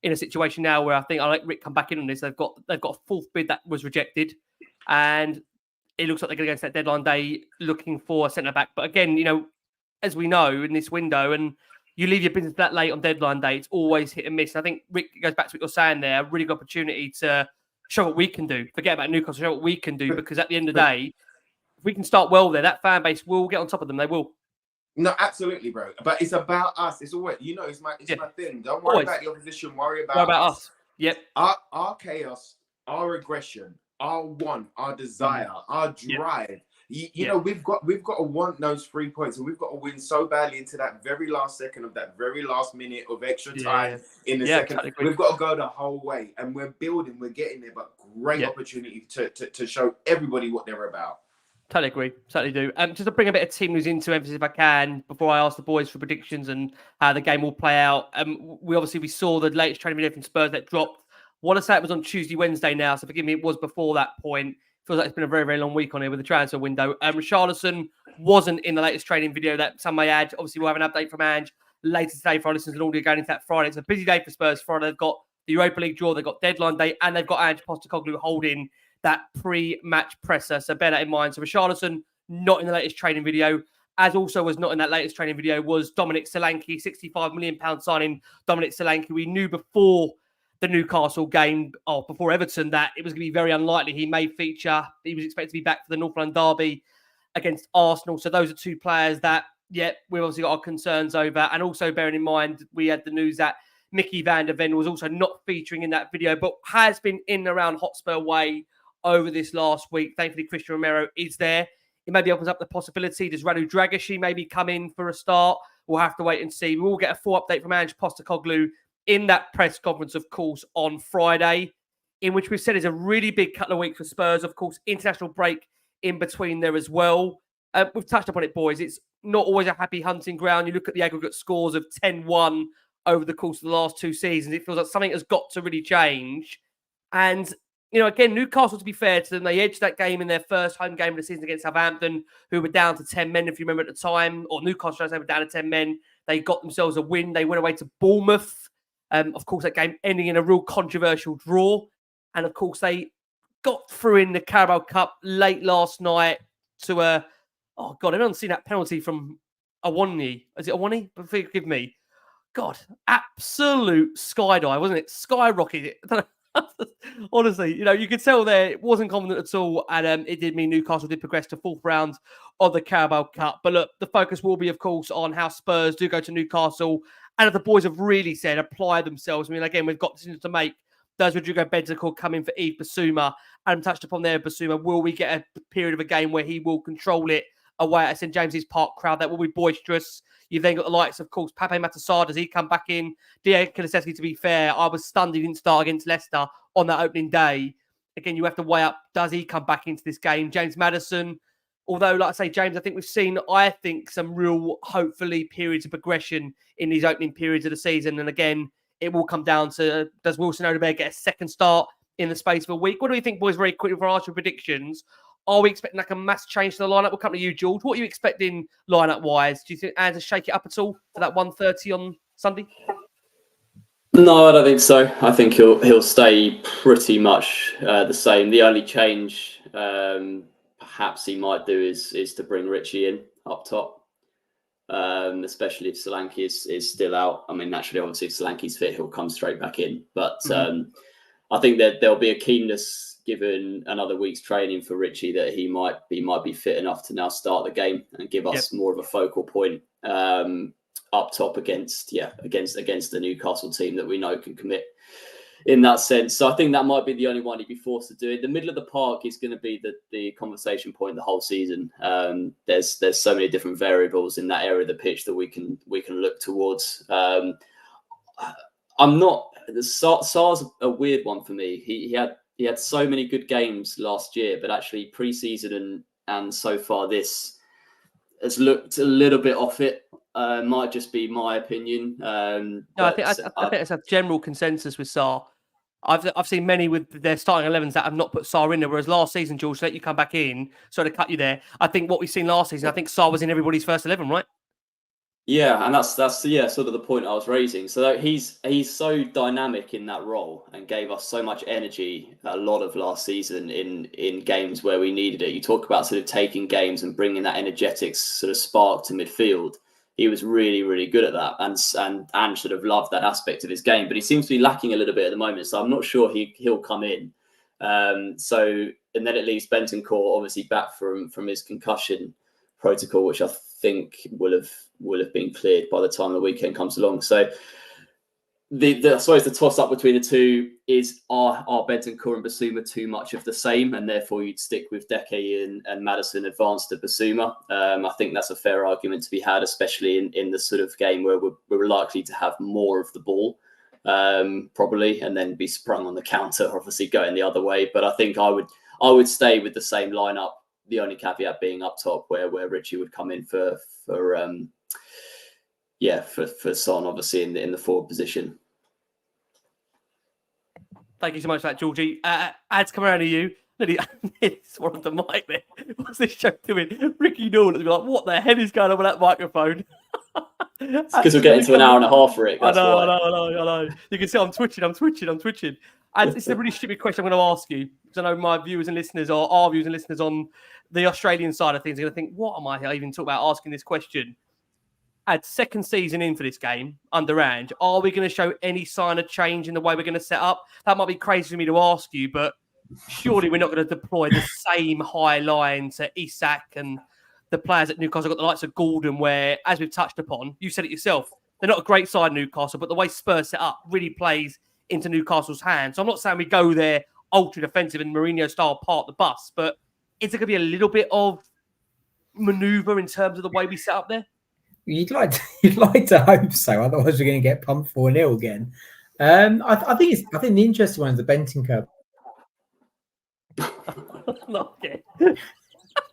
S1: in a situation now where I'll let Rick come back in on this. They've got a 4th bid that was rejected, and it looks like they're going to go into that deadline day looking for a centre back. But again, as we know in this window, and you leave your business that late on deadline day, it's always hit and miss. And I think Rick goes back to what you're saying there, a really good opportunity to show what we can do. Forget about Newcastle, show what we can do, because at the end of the day, if we can start well there, that fan base will get on top of them. They will.
S2: No, absolutely, bro. But it's about us. It's always, it's my thing. Don't worry about the opposition. Worry about us.
S1: Yep.
S2: Our chaos, our aggression, our want, our desire, our drive. We've got to want those 3 points, and we've got to win so badly into that very last second of that very last minute of extra time in the second. Totally. We've got to go the whole way, and we're building, we're getting there, but great opportunity to show everybody what they're about.
S1: Totally agree. Certainly do. Just to bring a bit of team news into emphasis, if I can, before I ask the boys for predictions and how the game will play out. We saw the latest training video from Spurs that dropped. I want to say it was on Tuesday, Wednesday now, so forgive me, it was before that point. Feels like it's been a very, very long week on here with the transfer window. Richarlison wasn't in the latest training video that some may add. Obviously, we'll have an update from Ange later today for our listeners and audio going into that Friday. It's a busy day for Spurs Friday. They've got the Europa League draw, they've got deadline day, and they've got Ange Postecoglou holding that pre-match presser. So bear that in mind. So Richarlison not in the latest training video. As also was not in that latest training video was Dominic Solanke, £65 million signing Dominic Solanke. We knew before the Newcastle game, before Everton, that it was going to be very unlikely he may feature. He was expected to be back for the North London derby against Arsenal. So those are 2 players that, we've obviously got our concerns over. And also bearing in mind, we had the news that Mickey van der Ven was also not featuring in that video, but has been in and around Hotspur Way over this last week. Thankfully, Christian Romero is there. It maybe opens up the possibility. Does Radu Dragic maybe come in for a start? We'll have to wait and see. We will get a full update from Ange Postecoglou in that press conference, of course, on Friday, in which we've said is a really big couple of weeks for Spurs. Of course, international break in between there as well. We've touched upon it, boys. It's not always a happy hunting ground. You look at the aggregate scores of 10-1 over the course of the last 2 seasons. It feels like something has got to really change. And, again, Newcastle, to be fair to them, they edged that game in their first home game of the season against Southampton, who were down to 10 men, if you remember at the time, or Newcastle, they were down to 10 men. They got themselves a win. They went away to Bournemouth. Of course, that game ending in a real controversial draw. And, of course, they got through in the Carabao Cup late last night to everyone's seen that penalty from Awani. Is it Awani? Forgive me. God, absolute skydive, wasn't it? Skyrocketed. Honestly, you could tell there it wasn't confident at all, and it did mean Newcastle did progress to fourth round of the Carabao Cup. But look, the focus will be, of course, on how Spurs do go to Newcastle, and if the boys have really said apply themselves. I mean, again, we've got decisions to make. Does Rodrigo Bentancur come in for Yves Bissouma? Adam touched upon there, Bissouma. Will we get a period of a game where he will control it away at St James's Park crowd that will be boisterous? You've then got the likes, of course, Pape Matar. Does he come back in? Diego Kulusevski, to be fair, I was stunned he didn't start against Leicester on that opening day. Again, you have to weigh up, does he come back into this game? James Maddison, although, like I say, James, I think we've seen, some real, hopefully, periods of progression in these opening periods of the season. And again, it will come down to, does Wilson Odobert get a second start in the space of a week? What do we think, boys, very quickly for Arsenal predictions? Are we expecting like a mass change to the lineup? We'll come to you, George. What are you expecting lineup-wise? Do you think Ange will shake it up at all for that 1:30 on Sunday?
S4: No, I don't think so. I think he'll stay pretty much the same. The only change perhaps he might do is to bring Richie in up top, especially if Solanke is still out. I mean, naturally, obviously, if Solanke's fit, he'll come straight back in. But I think that there'll be a keenness given another week's training for Richie that he might be fit enough to now start the game and give us more of a focal point up top against the Newcastle team that we know can commit in that sense. So I think that might be the only one he'd be forced to do it. The middle of the park is going to be the conversation point the whole season. There's so many different variables in that area of the pitch that we can look towards. Sar's a weird one for me. He had so many good games last year, but actually pre-season and so far this has looked a little bit off it. Might just be my opinion.
S1: No, I think it's a general consensus with Sar. I've seen many with their starting 11s that have not put Sar in there, whereas last season, George, let you come back in, so to cut you there. I think what we've seen last season, I think Sar was in everybody's first 11, right?
S4: Yeah, and that's sort of the point I was raising. So he's so dynamic in that role and gave us so much energy a lot of last season in games where we needed it. You talk about sort of taking games and bringing that energetic sort of spark to midfield. He was really, really good at that, and sort of loved that aspect of his game. But he seems to be lacking a little bit at the moment, so I'm not sure he'll come in. And then it leaves Bentancur obviously back from his concussion protocol, which I think will have been cleared by the time the weekend comes along. So I suppose the toss up between the two is are Bentancur and Bissouma too much of the same, and therefore you'd stick with Deke and Maddison advanced to Bissouma. I think that's a fair argument to be had, especially in the sort of game where we're likely to have more of the ball, probably, and then be sprung on the counter, obviously going the other way. But I think I would stay with the same lineup. The only caveat being up top, where Richie would come in for Son, obviously in the forward position.
S1: Thank you so much for that, Georgie. Ads come around to you. It's one of the mic there. What's this show doing? Ricky Norwood will be like, what the hell is going on with that microphone?
S4: It's because we're getting to an hour and a half, Rick.
S1: I know. You can see I'm twitching. And it's a really stupid question I'm going to ask you, because I know my viewers and listeners, or our viewers and listeners on the Australian side of things, are going to think, what am I even talking about asking this question? At second season in for this game under Ange, are we going to show any sign of change in the way we're going to set up? That might be crazy for me to ask you, but surely we're not going to deploy the same high line to Isak and the players at Newcastle. Got the likes of Gordon, where, as we've touched upon, you said it yourself, they're not a great side, Newcastle, but the way Spurs set up really plays into Newcastle's hands. So I'm not saying we go there ultra defensive and Mourinho style part the bus, but is there going to be a little bit of manoeuvre in terms of the way we set up there?
S3: You'd like to hope so. Otherwise, we're going to get pumped 4-0 again. I think the interesting one is the Bentancur.
S1: Okay.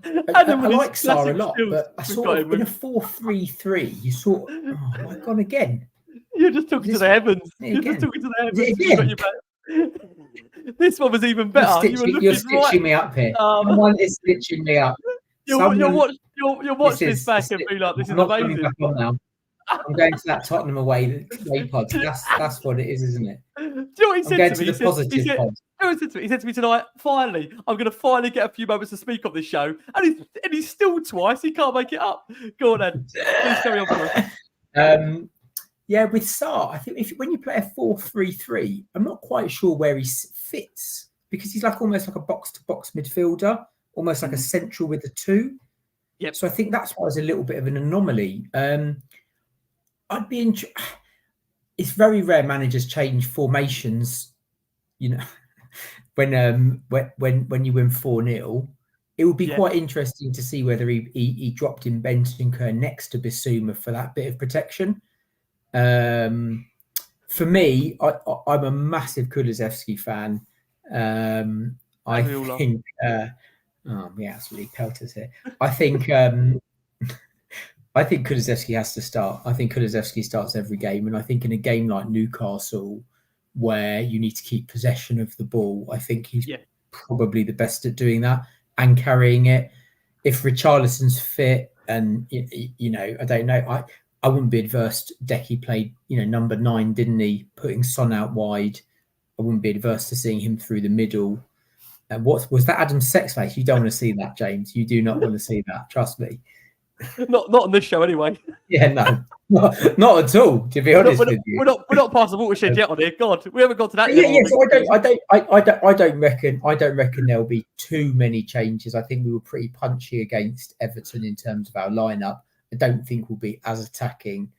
S3: I like Sarr a lot, but I sort of in a 4-3-3. You sort of, oh my god, again.
S1: You're just talking to the heavens. You're just talking to the heavens. This one was even better.
S3: You're stitching me up here. Someone is stitching me up.
S1: You'll watch this back and be like, this is amazing.
S3: I'm going to that Tottenham away pod. That's what it is, isn't it?
S1: Do you know what he said
S3: I'm going
S1: to me?
S3: to the positive pod.
S1: He said to me tonight, finally, I'm going to finally get a few moments to speak on this show. And he's still twice. He can't make it up. Go on, Ed. Please carry on for us.
S3: Yeah, with Sarr, I think when you play a 4-3-3, I'm not quite sure where he fits because he's almost like a box-to-box midfielder, almost like a central with a 2.
S1: Yep.
S3: So I think that's why it's a little bit of an anomaly. I'd be it's very rare managers change formations, when you win 4-0. It would be quite interesting to see whether he dropped in Bentancur next to Bissouma for that bit of protection. For me, I'm a massive Kulusevski fan. I think we absolutely pelters here. I think Kulusevski has to start. I think Kulusevski starts every game, and I think in a game like Newcastle, where you need to keep possession of the ball, I think he's probably the best at doing that and carrying it. If Richarlison's fit, and I don't know, I wouldn't be adverse. Decky played, number 9, didn't he? Putting Son out wide. I wouldn't be adverse to seeing him through the middle. And what was that, Adam Sex face? You don't want to see that, James. You do not want to see that. Trust me.
S1: Not on this show, anyway.
S3: Yeah, no, not at all. To be honest with you,
S1: we're not past the watershed yet on here. God, we haven't got to that
S3: yet.
S1: Yeah.
S3: So I don't reckon there'll be too many changes. I think we were pretty punchy against Everton in terms of our lineup. I don't think we'll be as attacking.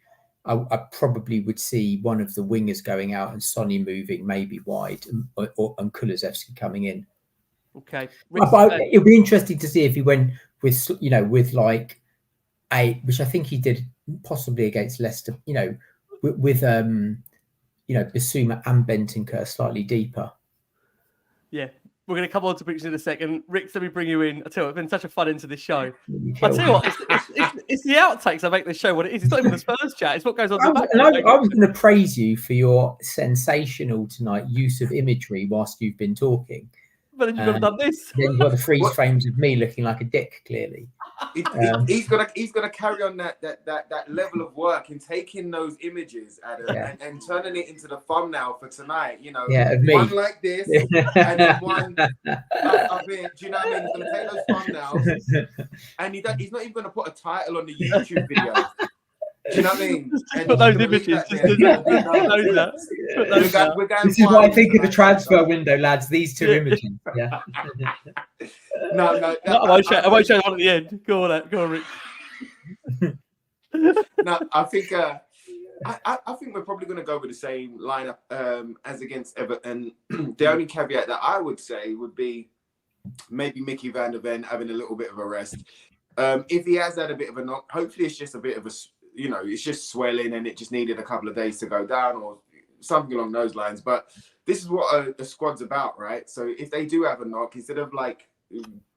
S3: I probably would see one of the wingers going out and Sonny moving maybe wide, and Kulusevski coming in.
S1: Okay,
S3: it'll be interesting to see if he went with like which I think he did possibly against Leicester. With Bissouma and Bentancur slightly deeper.
S1: Yeah. We're going to come on to predictions in a second. Rick, let me bring you in. I tell you, it's been such a fun into this show. I tell you what, it's the outtakes that make this show what it is. It's not even the Spurs chat. It's what goes on in the back.
S3: I was going to praise you for your sensational tonight use of imagery whilst you've been talking.
S1: But then you've got done this.
S3: Then you've got the freeze frames of me looking like a dick, clearly.
S2: He's gonna carry on that level of work in taking those images, Adam, and turning it into the thumbnail for tonight.
S3: Of me.
S2: One like this, and then one up here. Do you know what I mean? He's gonna take those thumbnails, and he's not even gonna put a title on the YouTube video. Do you know what I mean?
S1: Just put those images.
S3: This is what I think of the transfer window, lads. These 2 images. Yeah.
S2: No.
S1: I won't show the one at the end. Go on, Rick.
S2: No, I think we're probably going to go with the same lineup as against Everton. The only caveat that I would say would be maybe Mickey van der Ven having a little bit of a rest. If he has had a bit of a knock, hopefully it's just a bit of a, it's just swelling and it just needed a couple of days to go down or something along those lines. But this is what a squad's about, right? So if they do have a knock, instead of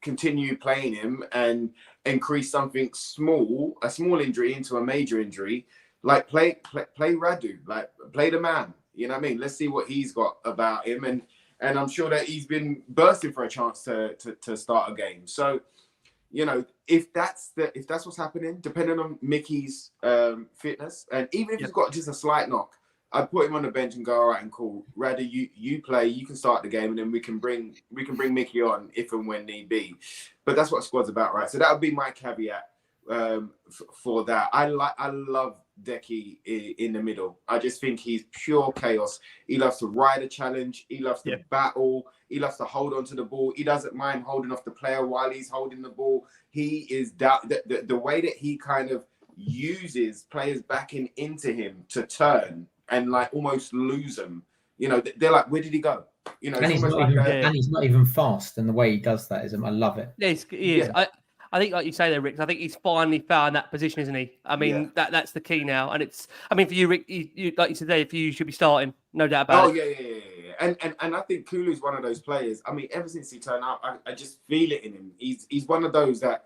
S2: continue playing him and increase something small, a small injury into a major injury, play Radu, play the man. You know what I mean? Let's see what he's got about him, and I'm sure that he's been bursting for a chance to start a game. So, if that's what's happening, depending on Mickey's fitness, and even if he's got just a slight knock, I'd put him on the bench and go, all right, and cool. Radu, you play, you can start the game, and then we can bring Mickey on if and when need be. But that's what squad's about, right? So that would be my caveat for that. I love Decky in the middle. I just think he's pure chaos. He loves to ride a challenge. He loves to battle. He loves to hold on to the ball. He doesn't mind holding off the player while he's holding the ball. He is the way that he kind of uses players backing into him to turn and almost lose them. They're like, where did he go?
S3: And he's not even fast. And the way he does that is, I love it.
S1: Yeah, he is. I think, like you say there, Rick, I think he's finally found that position, isn't he? I mean, that's the key now. And for you, Rick, you, like you said there, for you should be starting, no doubt about it.
S2: Oh, yeah. And I think Kulu's one of those players. I mean, ever since he turned up, I just feel it in him. He's one of those that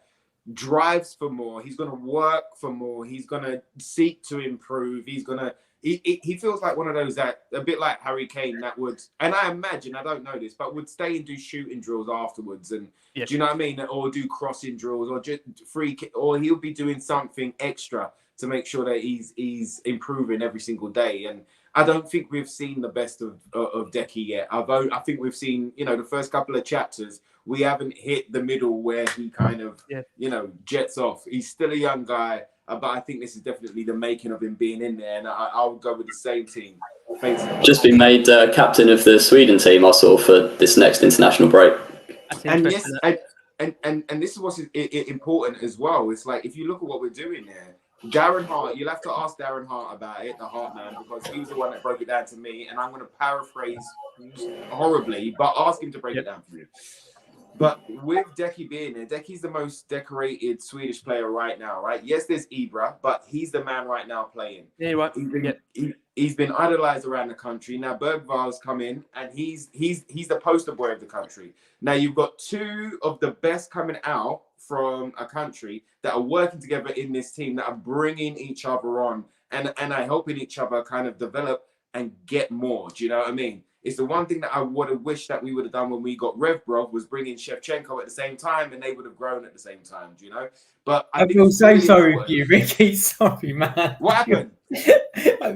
S2: drives for more. He's going to work for more. He's going to seek to improve. He feels like one of those that, a bit like Harry Kane, that would, and I imagine, I don't know this, but would stay and do shooting drills afterwards. And do you know what I mean? Or do crossing drills or just free kick, or he'll be doing something extra to make sure that he's improving every single day. And I don't think we've seen the best of Decky yet. I think we've seen, the first couple of chapters. We haven't hit the middle where he kind of, jets off. He's still a young guy, but I think this is definitely the making of him being in there. And I'll go with the same team.
S4: Just been made captain of the Sweden team, I saw, for this next international break.
S2: And yes, and this is what's important as well. It's like, if you look at what we're doing there, Darren Hart, you'll have to ask Darren Hart about it, the Hart man, because he was the one that broke it down to me. And I'm going to paraphrase horribly, but ask him to break it down for you. But with Decky being there, Decky's the most decorated Swedish player right now, right? Yes, there's Ibra, but he's the man right now playing.
S1: Yeah, right.
S2: He's been idolized around the country. Now Bergval's come in, and he's the poster boy of the country. Now you've got two of the best coming out from a country that are working together in this team, that are bringing each other on and are helping each other kind of develop and get more. Do you know what I mean? It's the one thing that I would have wished that we would have done when we got Revbrov, was bringing Shevchenko at the same time, and they would have grown at the same time, do you know? But I
S3: feel so sorry for you, Ricky. Sorry, man.
S2: What happened?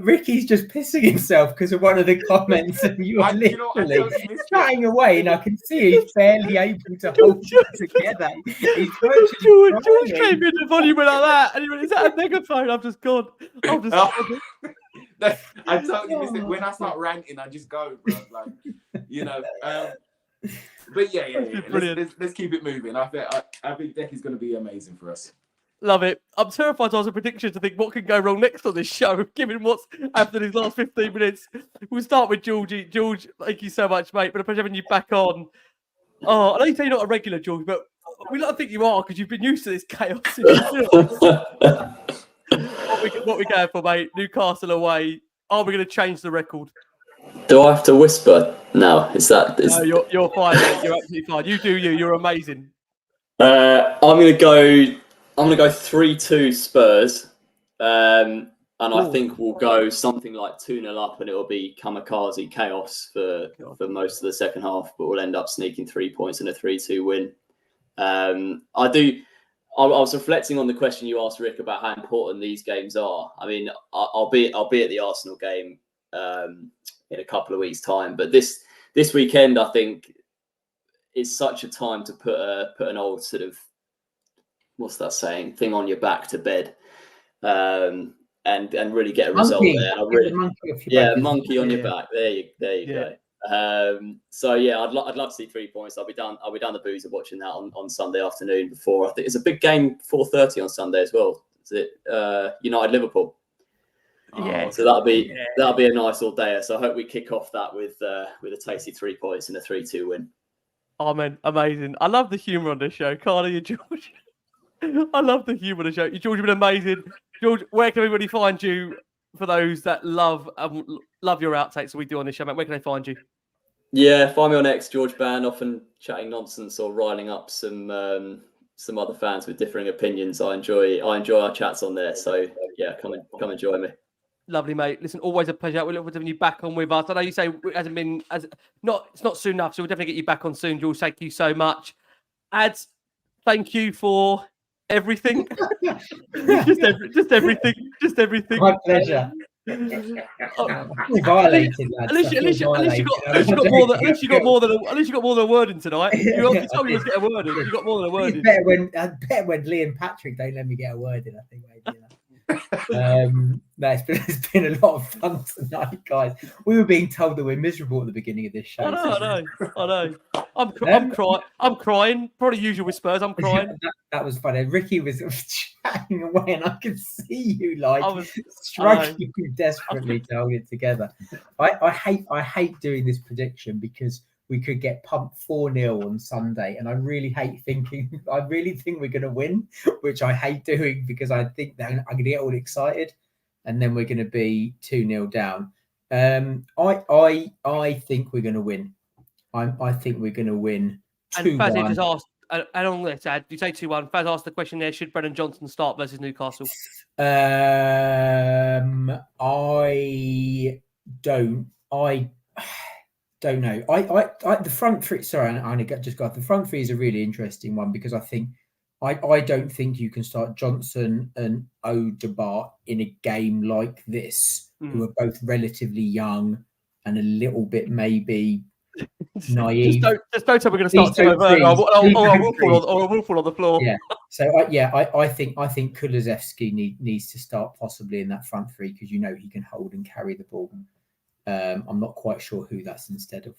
S3: Ricky's just pissing himself because of one of the comments, and you are literally chatting away, and I can see he's barely able to hold it together.
S1: George came in, the volume went like that, and he went, "Is that a megaphone?" I'm just gone.
S2: I totally missed it. When I start ranting, I just go, bro. Like, but yeah. Let's keep it moving. I think Decky's going to be amazing for us.
S1: Love it. I'm terrified to ask a prediction to think what can go wrong next on this show, given what's happened in these last 15 minutes. We'll start with Georgie. George, thank you so much, mate. But a pleasure having you back on. Oh, I know you say you're not a regular, George, but we don't think you are, because you've been used to this chaos. What we going for, mate? Newcastle away. Are we going to change the record?
S4: Do I have to whisper now? No,
S1: you're fine, mate. You're absolutely fine. You do you. You're amazing.
S4: I'm going to go 3-2 Spurs. And I think we'll go something like 2-0 up, and it will be kamikaze chaos for most of the second half, but we'll end up sneaking 3 points in a 3-2 win. I was reflecting on the question you asked, Rick, about how important these games are. I mean, I'll be at the Arsenal game in a couple of weeks' time, but this weekend, I think, is such a time to put an old sort of, what's that saying, thing on your back to bed, and really get a result there. Monkey on your back. There you go. So yeah, I'd love to see 3 points. I'll be down the boozer watching that on Sunday afternoon. Before, I think it's a big game, 4:30 on Sunday as well. Is it United Liverpool?
S1: Yeah.
S4: So that'll be a nice all day. So I hope we kick off that with a tasty 3 points and a 3-2 win.
S1: Oh man, amazing! I love the humour on this show, can't you, George? I love the humour on the show. George, you've been amazing. George, where can everybody find you? For those that love your outtakes that we do on this show, mate, where can they find you?
S4: Yeah, find me on X, George Bann, often chatting nonsense or riling up some other fans with differing opinions. I enjoy our chats on there. So yeah, come and join me.
S1: Lovely, mate. Listen, always a pleasure. We look forward to having you back on with us. I know you say it's not soon enough, so we'll definitely get you back on soon, George. Thank you so much. Ads, thank you for everything. just everything.
S3: My pleasure. Violated,
S1: at least you got more than a word in tonight. You told me to get a word in. You got more than a word in.
S3: I bet when Lee and Patrick don't let me get a word in, I think maybe. It's been a lot of fun tonight, guys. We were being told that we're miserable at the beginning of this show.
S1: I know. I'm crying. Probably usual with Spurs. I'm crying.
S3: That was funny. Ricky was chatting away, and I could see you struggling desperately to hold it together. I hate doing this prediction because we could get pumped 4-0 on Sunday, and I really think we're going to win, which I hate doing because I think that I'm going to get all excited, and then we're going to be 2-0 down. I think we're going to win. I think we're going to win 2-1.
S1: And Faz just asked, and on this ad, you say 2-1. Faz asked the question there: should Brennan Johnson start versus Newcastle?
S3: I don't know. The front three. Sorry, I just got the front three is a really interesting one because I think I don't think you can start Johnson and Odegaard in a game like this, who are both relatively young and a little bit maybe naive.
S1: Just don't tell we're going to start Timo Werner or a will fall on the floor.
S3: Yeah. So I think Kulusevski needs to start possibly in that front three, because he can hold and carry the ball. I'm not quite sure who that's instead of.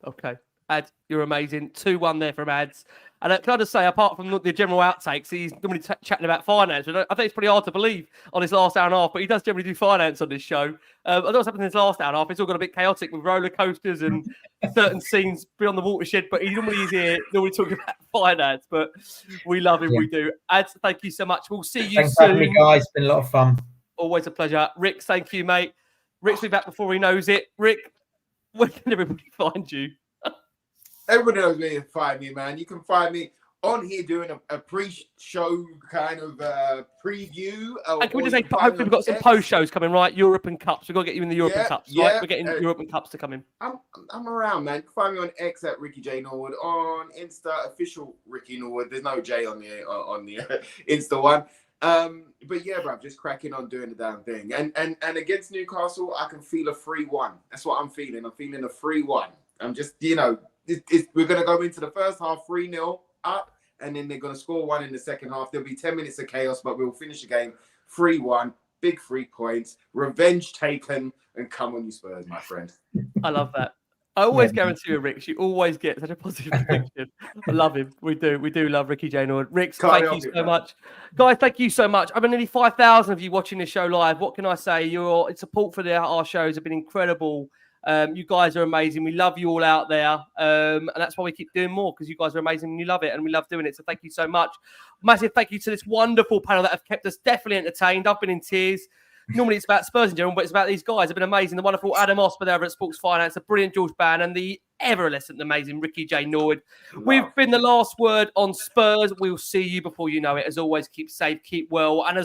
S1: Okay. Ads, you're amazing. 2-1 there from Ads. And can I just say, apart from the general outtakes, he's normally chatting about finance. I think it's pretty hard to believe on his last hour and a half, but he does generally do finance on this show. I don't know what's happened in his last hour and a half. It's all got a bit chaotic with roller coasters and certain scenes beyond the watershed, but he normally is here, normally talking about finance. But we love him, we do. Ads, thank you so much. We'll see you
S3: Thanks
S1: soon.
S3: for having me, guys. It's been a lot of fun.
S1: Always a pleasure. Rick, thank you, mate. Rick's be back before he knows it. Rick, where can everybody find you?
S2: Everybody knows where to find me, man. You can find me on here doing a pre-show kind of preview.
S1: And can we just say, hopefully we've got some post-shows coming, right? European Cups. We've got to get you in the European Cups, right? We're getting European Cups to come in.
S2: I'm around, man. You can find me on X at Ricky J Norwood, on Insta, official Ricky Norwood. There's no J on the Insta one. But yeah, bro, just cracking on doing the damn thing. And against Newcastle, I can feel a 3-1. That's what I'm feeling. I'm feeling a 3-1. I'm just, we're going to go into the first half 3-0 up, and then they're going to score one in the second half. There'll be 10 minutes of chaos, but we'll finish the game 3-1, big 3 points, revenge taken, and come on, you Spurs, my friend.
S1: I love that. I always guarantee you, Rick, you always get such a positive prediction. I love him. We do love Ricky J Norwood. Rick, thank you so much. Guys, thank you so much. I've been nearly 5,000 of you watching this show live. What can I say? Your support for our shows have been incredible. You guys are amazing. We love you all out there. And that's why we keep doing more, because you guys are amazing and you love it and we love doing it. So thank you so much. Massive thank you to this wonderful panel that have kept us definitely entertained. I've been in tears. Normally it's about Spurs in general, but it's about these guys. They've been amazing. The wonderful Adam Osper there at Sports Finance, the brilliant George Bann, and the ever-lesson amazing Ricky J Norwood. We've been the last word on Spurs. We'll see you before you know it. As always, keep safe, keep well, and as